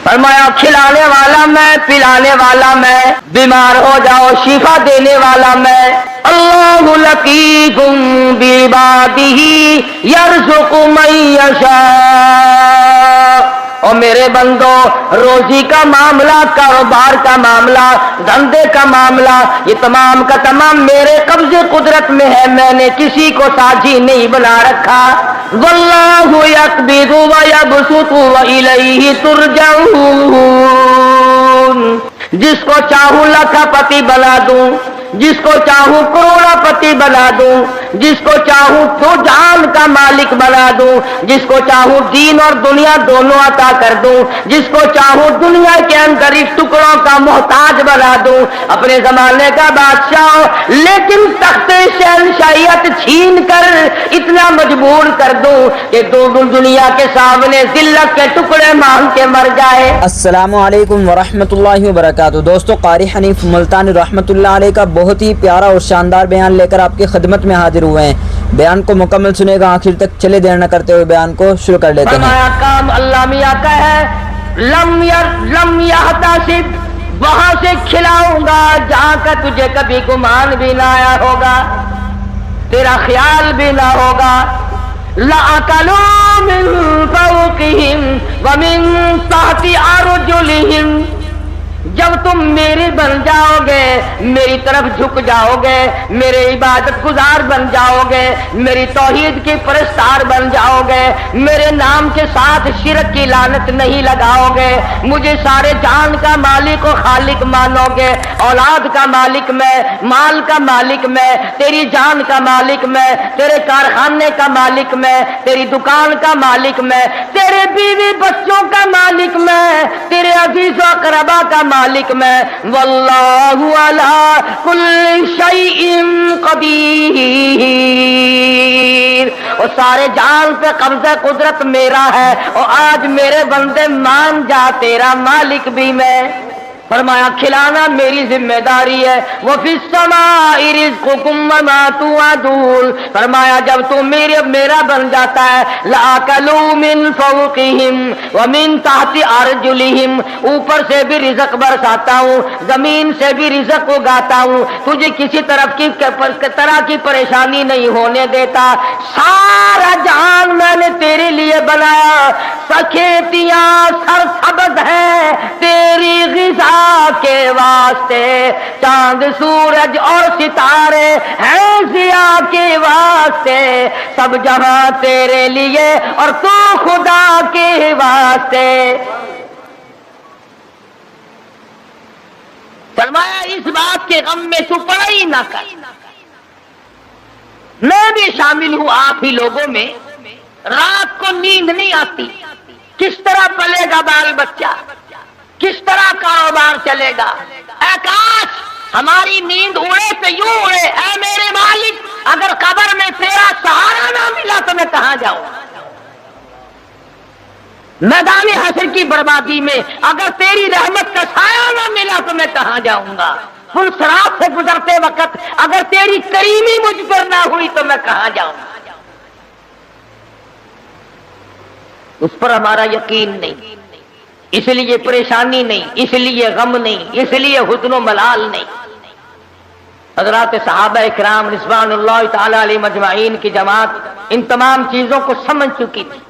فرمایا کھلانے والا میں، پلانے والا میں، بیمار ہو جاؤ شفا دینے والا میں۔ اللہ لطیف بعبادہ یرزق من یشاء۔ اور میرے بندو، روزی کا معاملہ، کاروبار کا معاملہ، دھندے کا معاملہ، یہ تمام کا تمام میرے قبضے قدرت میں ہے، میں نے کسی کو ساجی نہیں بنا رکھا۔ واللہ یقبض ویبسط والیہ ترجعون۔ جس کو چاہوں لاکھا پتی بنا دوں، جس کو چاہوں کروڑا پتی بنا دوں، جس کو چاہوں تو جان کا مالک بنا دوں، جس کو چاہوں دین اور دنیا دونوں عطا کر دوں، جس کو چاہوں دنیا کے اندر اس ٹکڑوں کا محتاج بنا دوں، اپنے زمانے کا بادشاہ، لیکن تخت شہنشاہیت چھین کر اتنا مجبور کر دوں کہ دنیا کے سامنے ذلت کے ٹکڑے مانگ کے مر جائے۔ السلام علیکم ورحمۃ اللہ وبرکاتہ۔ دوستو، قاری حنیف ملتانی رحمۃ اللہ علیہ کا بہت ہی پیارا اور شاندار بیان لے کر آپ کی خدمت میں حاضر ہوئے ہیں۔ بیان کو مکمل سنے گا آخر تک، چلے دیر نہ کرتے ہوئے بیان کو شروع کر لیتے ہیں۔ فرمایا کام اللہ میاں کا ہے، لم یحتسب، وہاں سے کھلاؤں گا جہاں کا تجھے کبھی گمان بھی نہ آیا ہوگا، تیرا خیال بھی نہ ہوگا۔ لَأَكَلُوا مِن فَوْقِهِمْ وَمِن تَحْتِ أَرْجُلِهِمْ۔ جب تم میرے بن جاؤ گے، میری طرف جھک جاؤ گے، میرے عبادت گزار بن جاؤ گے، میری توحید کی پرستار بن جاؤ گے، میرے نام کے ساتھ شرک کی لعنت نہیں لگاؤ گے، مجھے سارے جان کا مالک و خالق مانو گے، اولاد کا مالک میں، مال کا مالک میں، تیری جان کا مالک میں، تیرے کارخانے کا مالک میں، تیری دکان کا مالک میں، تیرے بیوی بچوں کا مالک میں، تیرے عزیز و اقربا کا مالک میں۔ واللہ علی کل شیء قدیر۔ اور سارے جان پہ قبضہ قدرت میرا ہے، اور آج میرے بندے مان جا تیرا مالک بھی میں۔ فرمایا کھلانا میری ذمہ داری ہے۔ وَفِي السَّمَاءِ رِزْقُكُمْ وَمَا تُوعَدُونَ۔ فرمایا جب تو میرا بن جاتا ہے، لَأَكَلُوا مِن فَوْقِهِمْ وَمِن تَحْتِ أَرْجُلِهِمْ، اوپر سے بھی رزق برساتا ہوں، زمین سے بھی رزق اگاتا ہوں، تجھے کسی طرح کی پریشانی نہیں ہونے دیتا۔ سارا جہان میں نے تیرے لیے بنایا، کھیتیاں سرسبز ہیں تیری غذا کے واسطے، چاند سورج اور ستارے ہیں ضیاء کے واسطے، سب جہاں تیرے لیے اور تو خدا کے واسطے۔ فرمایا اس بات کے غم میں تو پڑا ہی نہ کر، میں بھی شامل ہوں آپ ہی لوگوں میں۔ رات کو نیند نہیں آتی، کس طرح پلے گا بال بچہ، کس طرح کاروبار چلے گا؟ اے کاش ہماری نیند اڑے تو یوں اڑے، اے میرے مالک اگر قبر میں تیرا سہارا نہ ملا تو میں کہاں جاؤں؟ میدان حشر کی بربادی میں اگر تیری رحمت کا سایہ نہ ملا تو میں کہاں جاؤں گا؟ پل صراط سے گزرتے وقت اگر تیری کریمی مجھ پر نہ ہوئی تو میں کہاں جاؤں گا؟ اس پر ہمارا یقین نہیں، اس لیے پریشانی نہیں، اس لیے غم نہیں، اس لیے حزن و ملال نہیں۔ حضرات صحابہ اکرام رضوان اللہ تعالی علیہ مجمعین کی جماعت ان تمام چیزوں کو سمجھ چکی تھی،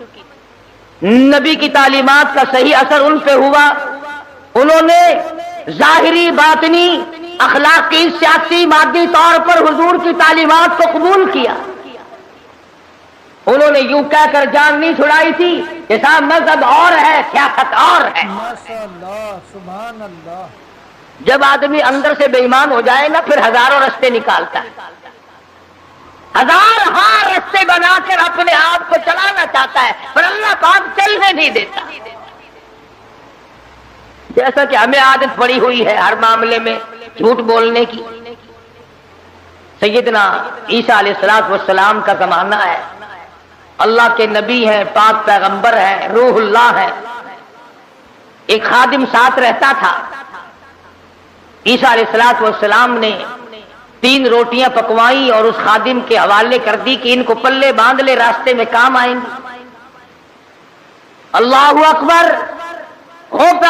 نبی کی تعلیمات کا صحیح اثر ان پہ ہوا، انہوں نے ظاہری باطنی اخلاقی سیاسی مادی طور پر حضور کی تعلیمات کو قبول کیا۔ انہوں نے یوں کہہ کر جان نہیں چھڑائی تھی کہ صاحب مذہب اور ہے، سیاست اور ہے۔ سبحان اللہ۔ جب آدمی اندر سے بے ایمان ہو جائے نا، پھر ہزاروں رستے نکالتا ہے، ہزار رستے بنا کر اپنے آپ کو چلانا چاہتا ہے، پر اللہ پاک چلنے نہیں دیتا۔ جیسا کہ ہمیں عادت پڑی ہوئی ہے ہر معاملے میں جھوٹ بولنے کی۔ سیدنا عیسیٰ علیہ السلام کا زمانہ ہے، اللہ کے نبی ہیں، پاک پیغمبر ہیں، روح اللہ ہے، ایک خادم ساتھ رہتا تھا۔ عیسیٰ علیہ السلام نے 3 روٹیاں پکوائیں اور اس خادم کے حوالے کر دی کہ ان کو پلے باندھ لے، راستے میں کام آئیں گے۔ اللہ اکبر، وہ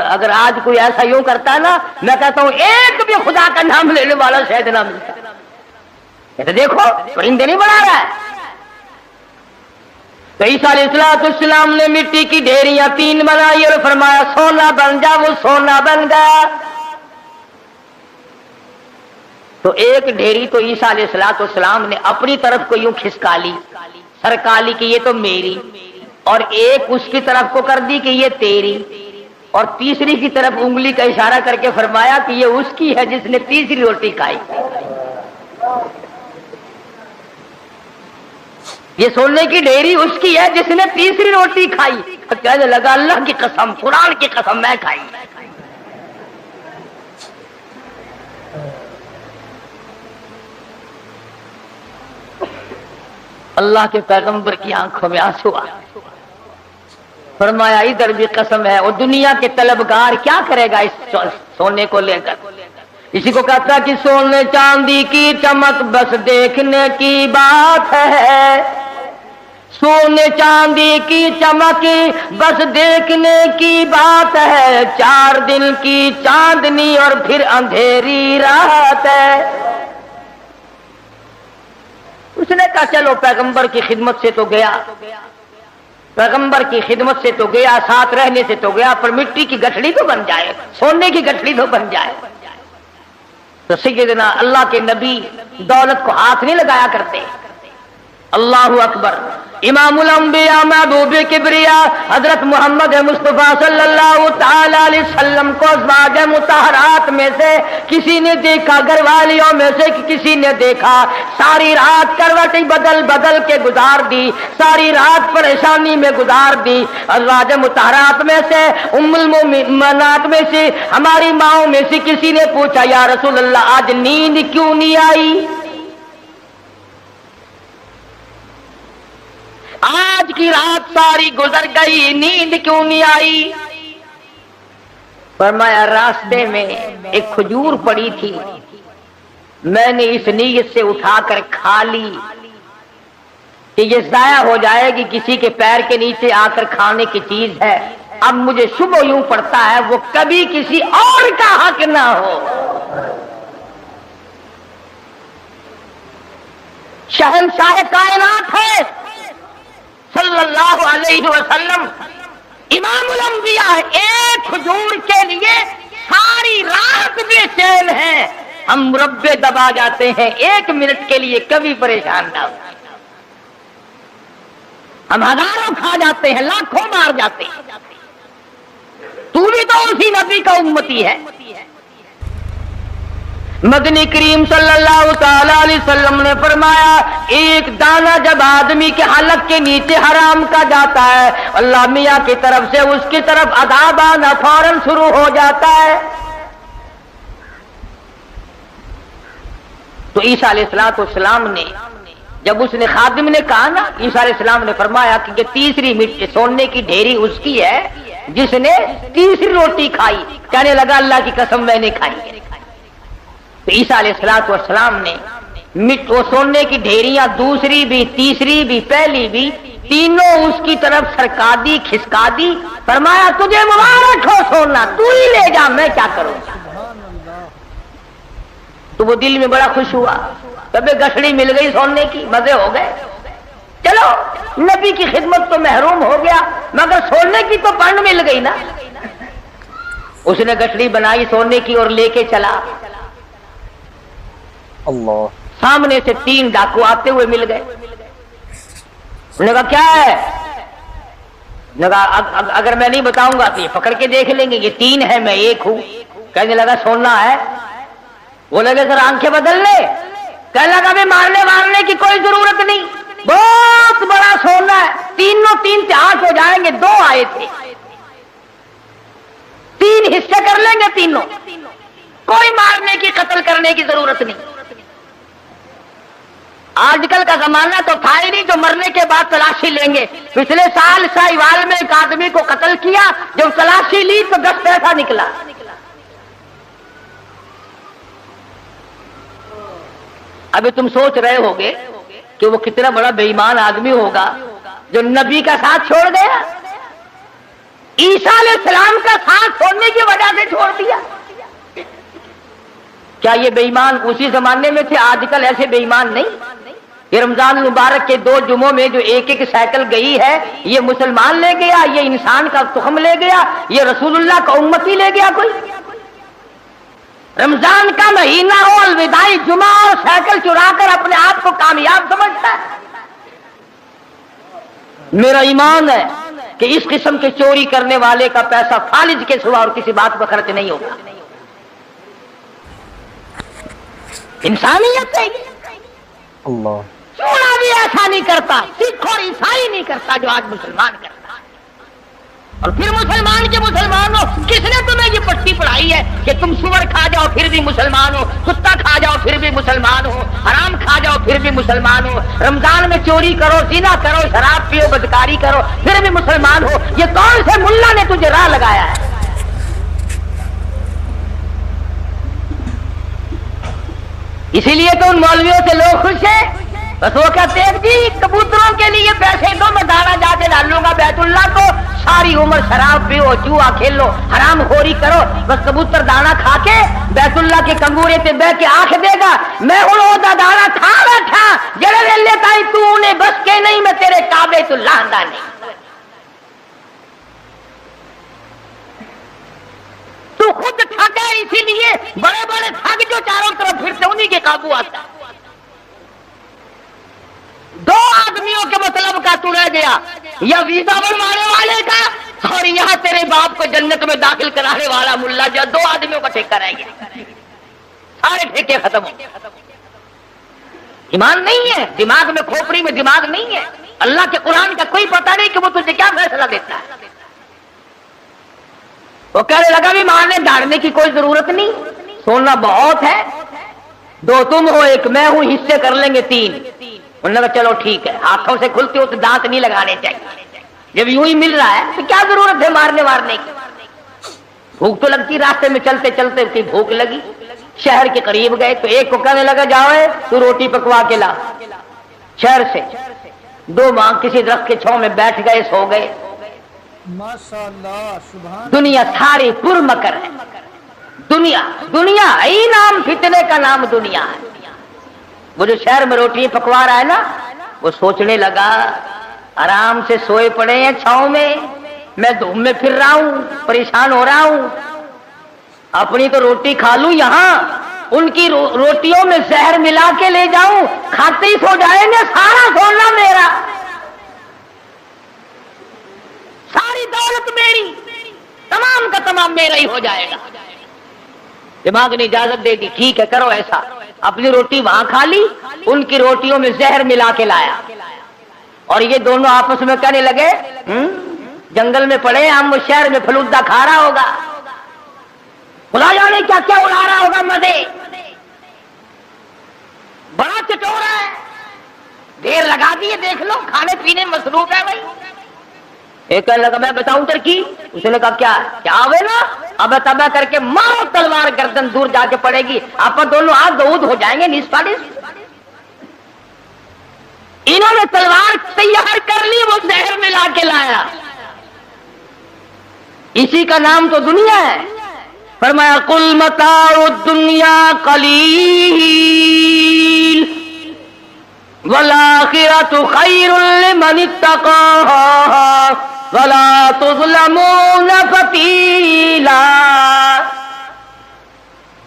اگر آج کوئی ایسا یوں کرتا ہے نا، میں کہتا ہوں ایک بھی خدا کا نام لینے والا شاید نہ ملتا. یہ تو دیکھو پرندے نہیں بنا رہا ہے. تو عیسیٰ علیہ السلام نے مٹی کی ڈھیریاں 3 بنائی اور فرمایا سونا بن جا. وہ سونا بن گیا. تو ایک ڈھیری تو عیسیٰ علیہ السلام نے اپنی طرف کو یوں کھسکا لی، سرکا لی کہ یہ تو میری، اور ایک اس کی طرف کو کر دی کہ یہ تیری، اور تیسری کی طرف انگلی کا اشارہ کر کے فرمایا کہ یہ اس کی ہے جس نے تیسری روٹی کھائی. یہ سونے کی ڈھیری اس کی ہے جس نے تیسری روٹی کھائی. کہنے لگا اللہ کی قسم، قرآن کی قسم میں کھائی. اللہ کے پیغمبر کی آنکھوں میں آنسو آ. فرمایا ادھر بھی قسم ہے. اور دنیا کے طلبگار کیا کرے گا اس سونے کو لے کر؟ اسی کو کہتا کہ سونے چاندی کی چمک بس دیکھنے کی بات ہے. سونے چاندی کی چمک بس دیکھنے کی بات ہے. 4 دن کی چاندنی اور پھر اندھیری رات ہے. اس نے کہا چلو پیغمبر کی خدمت سے تو گیا، پیغمبر کی خدمت سے تو گیا، ساتھ رہنے سے تو گیا، پر مٹی کی گٹھڑی تو بن جائے، سونے کی گٹھڑی تو بن جائے. تو سیدنا اللہ کے نبی دولت کو ہاتھ نہیں لگایا کرتے. اللہ اکبر. امام الانبیاء محبوب کبریا حضرت محمد مصطفیٰ صلی اللہ تعالی علیہ وسلم کو ازواج مطہرات میں سے کسی نے دیکھا، گھر والیوں میں سے کسی نے دیکھا، ساری رات کروٹیں بدل بدل کے گزار دی، ساری رات پریشانی میں گزار دی. ازواج مطہرات میں سے ام المؤمنات میں سے ہماری ماؤں میں سے کسی نے پوچھا یا رسول اللہ آج نیند کیوں نہیں آئی؟ آج کی رات ساری گزر گئی، نیند کیوں نہیں آئی؟ فرمایا راستے میں ایک کھجور پڑی تھی، میں نے اس نیت سے اٹھا کر کھا لی کہ یہ ضائع ہو جائے گی، کسی کے پیر کے نیچے آ کر کھانے کی چیز ہے. اب مجھے شبہ یوں پڑتا ہے وہ کبھی کسی اور کا حق نہ ہو. شہنشاہ کائنات ہے صلی اللہ علیہ وسلم، امام الانبیاء، ایک کھجور کے لیے ساری رات بے چین ہیں. ہم مربے دبا جاتے ہیں 1 منٹ کے لیے، کبھی پریشان نہ ہو. ہم ہزاروں کھا جاتے ہیں، لاکھوں مار جاتے ہیں. تو بھی تو اسی نبی کا امتی ہے. مدنی کریم صلی اللہ تعالی علیہ وسلم نے فرمایا ایک دانہ جب آدمی کے حلق کے نیچے حرام کا جاتا ہے، اللہ میاں کی طرف سے اس کی طرف عذاب آنا فوراً شروع ہو جاتا ہے. تو عیسیٰ علیہ السلام نے جب اس نے خادم نے کہا نا، عیسیٰ علیہ السلام نے فرمایا کہ یہ تیسری سونے کی ڈھیری اس کی ہے جس نے تیسری روٹی کھائی. کہنے لگا اللہ کی قسم میں نے کھائی. تو عیسیٰ علیہ السلام نے وہ سونے کی ڈھیریاں دوسری بھی، تیسری بھی، پہلی بھی، تینوں اس کی طرف سرکا دی، کھسکا دی. فرمایا تجھے مبارک ہو سونا، تو ہی لے جا، میں کیا کروں گا. تو وہ دل میں بڑا خوش ہوا، کبھی گٹھڑی مل گئی سونے کی، مزے ہو گئے. چلو نبی کی خدمت تو محروم ہو گیا، مگر سونے کی تو پن مل گئی نا. اس نے گٹھڑی بنائی سونے کی اور لے کے چلا. اللہ. سامنے سے 3 ڈاکو آتے ہوئے مل گئے. انہوں نے کہا کیا ہے؟ انہوں نے کہا اگر میں نہیں بتاؤں گا تو یہ پکڑ کے دیکھ لیں گے، یہ 3 ہے میں 1 ہوں. کہنے لگا سونا ہے. وہ لگے سر آنکھیں بدل لے. کہنے لگا بھی مارنے کی کوئی ضرورت نہیں، بہت بڑا سونا ہے، تینوں 3 سے 8 ہو جائیں گے. 2 آئے تھے، 3 حصے کر لیں گے تینوں، کوئی مارنے کی قتل کرنے کی ضرورت نہیں. آج کل کا زمانہ تو تھا ہی نہیں جو مرنے کے بعد تلاشی لیں گے. پچھلے سال ساہیوال میں ایک آدمی کو قتل کیا، جب تلاشی لی تو 10 پیسہ نکلا. ابھی تم سوچ رہے ہوگے کہ وہ کتنا بڑا بے ایمان آدمی ہوگا جو نبی کا ساتھ چھوڑ گیا. عیسیٰ علیہ السلام کا ساتھ چھوڑنے کیا یہ بے ایمان اسی زمانے میں تھے؟ آج کل ایسے بے ایمان نہیں. یہ رمضان مبارک کے 2 جمعوں میں جو ایک سائیکل گئی ہے، یہ مسلمان لے گیا، یہ انسان کا تخم لے گیا، یہ رسول اللہ کا امتی لے گیا کوئی؟ رمضان کا مہینہ ہو، الوداعی جمعہ اور سائیکل چرا کر اپنے آپ کو کامیاب سمجھتا ہے. میرا ایمان ہے کہ اس قسم کے چوری کرنے والے کا پیسہ فالج کے سوا اور کسی بات پر خرچ نہیں ہوگا. انسانیت ہے. اللہ چوڑا بھی ایسا نہیں کرتا، سکھ اور عیسائی نہیں کرتا جو آج مسلمان کرتا ہے. اور پھر مسلمان کے مسلمان ہو، کس نے تمہیں یہ پٹی پڑھائی ہے کہ تم سور کھا جاؤ پھر بھی مسلمان ہو، کتا کھا جاؤ پھر بھی مسلمان ہو، حرام کھا جاؤ پھر بھی مسلمان ہو، رمضان میں چوری کرو، زنا کرو، شراب پیو، بدکاری کرو پھر بھی مسلمان ہو؟ یہ کون سے ملا نے تجھے راہ لگایا ہے؟ اسی لیے تو ان مولویوں سے لوگ خوش ہیں. بس وہ کہتے ہیں جی کبوتروں کے لیے پیسے دو، میں دانا جا کے ڈالوں گا بیت اللہ کو، ساری عمر شراب پیو، جوا کھیلو، حرام خوری کرو، بس کبوتر دانا کھا کے بیت اللہ کے کنگورے پہ بیٹھ کے آنکھ دے گا میں ہوں وہ دانا کھا بیٹھا جڑے لے لیتا ہی تو انہیں بس کے نہیں، میں تیرے کعبے تو لاندہ نہیں. تو خود ٹھگ ہے، اسی لیے بڑے بڑے ٹھگ جو چاروں طرف پھرتے انہی کے قابو آتا. 2 آدمیوں کے مطلب کا تو رہ گیا، یا ویزا بنوانے والے کا اور یہاں تیرے باپ کو جنت میں داخل کرانے والا ملا. جو 2 آدمیوں کا ٹھیکہ رہ گیا، سارے ٹھیکے ختم ہو گئے. ایمان نہیں ہے دماغ میں، کھوپڑی میں دماغ نہیں ہے. اللہ کے قرآن کا کوئی پتہ نہیں کہ وہ تجھے کیا فیصلہ دیتا ہے. وہ کہنے لگا بھی مارنے دھاڑنے کی کوئی ضرورت نہیں، سونا بہت ہے، 2 تم ہو 1 میں ہوں، حصے کر لیں گے 3. انہوں نے کہا چلو ٹھیک ہے. ہاتھوں سے کھلتے ہو تو دانت نہیں لگانے چاہیے، جب یوں ہی مل رہا ہے تو کیا ضرورت ہے مارنے وارنے کی. بھوک تو لگتی، راستے میں چلتے چلتے کی بھوک لگی، شہر کے قریب گئے تو ایک کو کہنے لگا جاؤ تو روٹی پکوا کے لا. شہر سے 2 ماں کسی درخت کے چھاؤں میں بیٹھ گئے، سو گئے. ماشاءاللہ سبحان دنیا ساری پر مکر ہے. دنیا ہی نام فتنے کا نام دنیا ہے. وہ جو شہر میں روٹی پکوا رہا ہے نا، وہ سوچنے لگا آرام سے سوئے پڑے ہیں چھاؤں میں دھوپ میں پھر رہا ہوں، پریشان ہو رہا ہوں، اپنی تو روٹی کھا لوں، یہاں ان کی روٹیوں میں زہر ملا کے لے جاؤں، کھاتے ہی سو جائیں گے، سارا سونا میرا، ساری دولت میری، تمام کا تمام میرا ہی ہو جائے گا. دماغ نے اجازت دے دی، ٹھیک ہے کرو ایسا. اپنی روٹی وہاں کھا لی، ان کی روٹیوں میں زہر ملا کے لایا، اور یہ دونوں آپس میں کہنے لگے جنگل میں پڑے ہم، شہر میں فلودا کھا رہا ہوگا، خدا جانے کیا کیا اڑا رہا ہوگا مزے، بڑا چٹورا ہے، دیر لگا دیے، دیکھ لو کھانے پینے مصروف ہے بھائی. ایک کہنے لگا میں بتاؤں ترکی، اس نے کہا کیا ہوئے نا، اب تبا کر کے مارو تلوار، گردن دور جا کے پڑے گی، آپ دونوں ہاتھ دودھ ہو جائیں گے نصف نصف. انہوں نے تلوار تیار کر لی، وہ زہر ملا کے لایا. اسی کا نام تو دنیا ہے. فرمایا قل متاع الدنیا قلیل والآخرۃ خیر لمن اتقى ولا تظلمون فتیلا.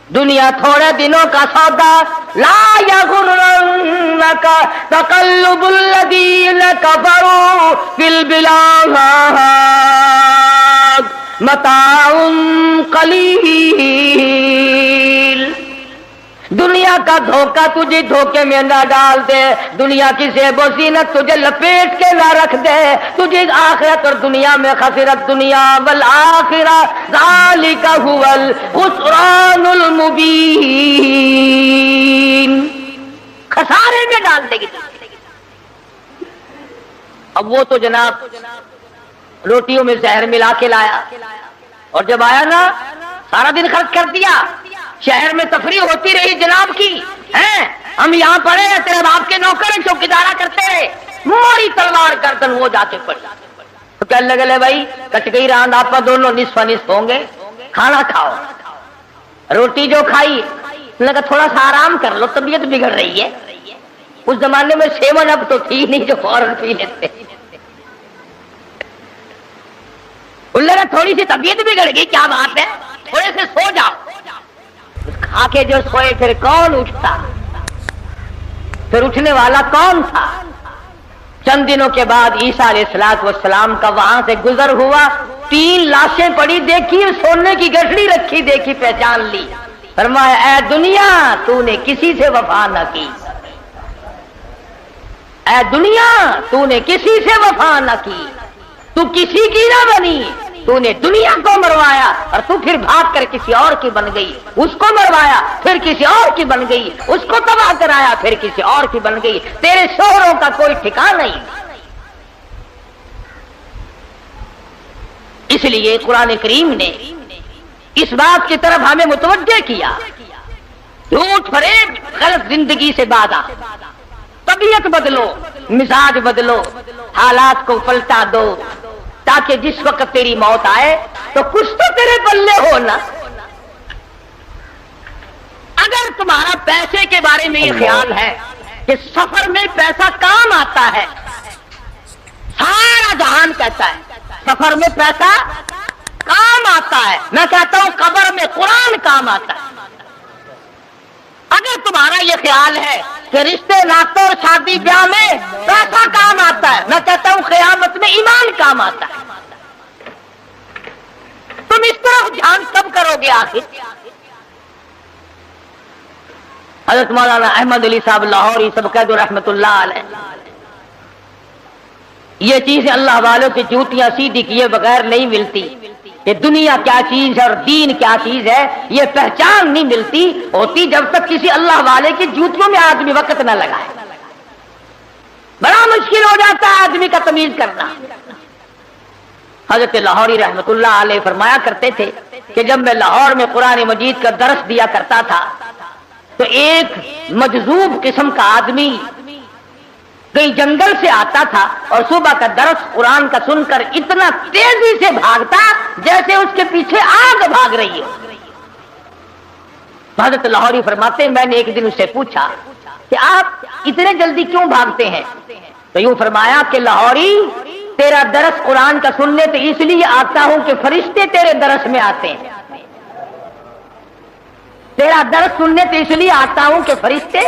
دنیا تھوڑے دنوں کا سودا، لا یغرنک تقلب الذین کفروا فی البلاد متاع قلیل. دنیا کا دھوکہ تجھے دھوکے میں نہ ڈال دے، دنیا کی زیب و زینت تجھے لپیٹ کے نہ رکھ دے، تجھے آخرت اور دنیا میں خسرت دنیا والآخرہ ذالک هو الخسران المبین. خسارے میں ڈال دے گی. اب وہ تو جناب روٹیوں میں زہر ملا کے لایا، اور جب آیا نا سارا دن خرچ کر دیا، شہر میں تفریح ہوتی رہی جناب کی، ہیں ہم یہاں پڑے ہیں، تیرے باپ کے نوکر ہیں، چوکیدارا کرتے رہے، موری تلوار گردن وہ جا کے پڑی. تو کہنے لگے لے بھائی کٹ گئی راند، آپ دونوں نصف نصف ہوں گے، کھانا کھاؤ. روٹی جو کھائی نے کہا تھوڑا سا آرام کر لو، طبیعت بگڑ رہی ہے۔ اس زمانے میں 7 اپ تو تھی نہیں جو فوراً پی لیتے۔ انہوں نے کہا تھوڑی سی طبیعت بگڑ گئی، کیا بات ہے، تھوڑے سے سو جاؤ۔ کھا کے جو سوئے پھر کون اٹھتا، پھر اٹھنے والا کون تھا؟ چند دنوں کے بعد عیسیٰ علیہ السلام کا وہاں سے گزر ہوا، 3 لاشیں پڑی دیکھی، سونے کی گٹھڑی رکھی دیکھی، پہچان لی۔ فرمایا اے دنیا تو نے کسی سے وفا نہ کی، اے دنیا تو نے کسی سے وفا نہ کی، تو کسی کی نہ بنی، تو نے دنیا کو مروایا اور تو پھر بھاگ کر کسی اور کی بن گئی، اس کو مروایا پھر کسی اور کی بن گئی، اس کو تباہ کرایا پھر کسی اور کی بن گئی، تیرے شوہروں کا کوئی ٹھکانہ نہیں۔ اس لیے قرآن کریم نے اس بات کی طرف ہمیں متوجہ کیا، جھوٹ فریب غلط زندگی سے بادا، طبیعت بدلو، مزاج بدلو، حالات کو پلٹا دو، تاکہ جس وقت تیری موت آئے تو کچھ تو تیرے پلے ہو نا۔ اگر تمہارا پیسے کے بارے میں یہ خیال ہے کہ سفر میں پیسہ کام آتا ہے، سارا جہان کہتا ہے سفر میں پیسہ کام آتا ہے، میں کہتا ہوں قبر میں قرآن کام آتا ہے۔ اگر تمہارا یہ خیال ہے کہ رشتے ناطوں اور شادی بیاہ میں پیسہ کام آتا ہے، میں کہتا ہوں قیامت میں ایمان کام آتا ہے۔ تم اس طرف دھیان کب کرو گے آخر؟ حضرت مولانا احمد علی صاحب لاہوری سبقید رحمت اللہ علیہ، یہ چیزیں اللہ والوں کی جوتیاں سیدھی کیے بغیر نہیں ملتی کہ دنیا کیا چیز ہے اور دین کیا چیز ہے، یہ پہچان نہیں ملتی ہوتی جب تک کسی اللہ والے کی جوتیوں میں آدمی وقت نہ لگائے۔ بڑا مشکل ہو جاتا ہے آدمی کا تمیز کرنا۔ حضرت لاہوری رحمت اللہ علیہ فرمایا کرتے تھے کہ جب میں لاہور میں قرآن مجید کا درس دیا کرتا تھا تو ایک مجذوب قسم کا آدمی کئی جنگل سے آتا تھا اور صبح کا درس قرآن کا سن کر اتنا تیزی سے بھاگتا جیسے اس کے پیچھے آگ بھاگ رہی ہے۔ حضرت لاہوری فرماتے ہیں میں نے ایک دن اس سے پوچھا کہ آپ اتنے جلدی کیوں بھاگتے ہیں؟ تو یوں فرمایا کہ لاہوری تیرا درس قرآن کا سننے تو اس لیے آتا ہوں کہ فرشتے تیرے درس میں آتے ہیں، تیرا درس سننے تو اس لیے آتا ہوں کہ فرشتے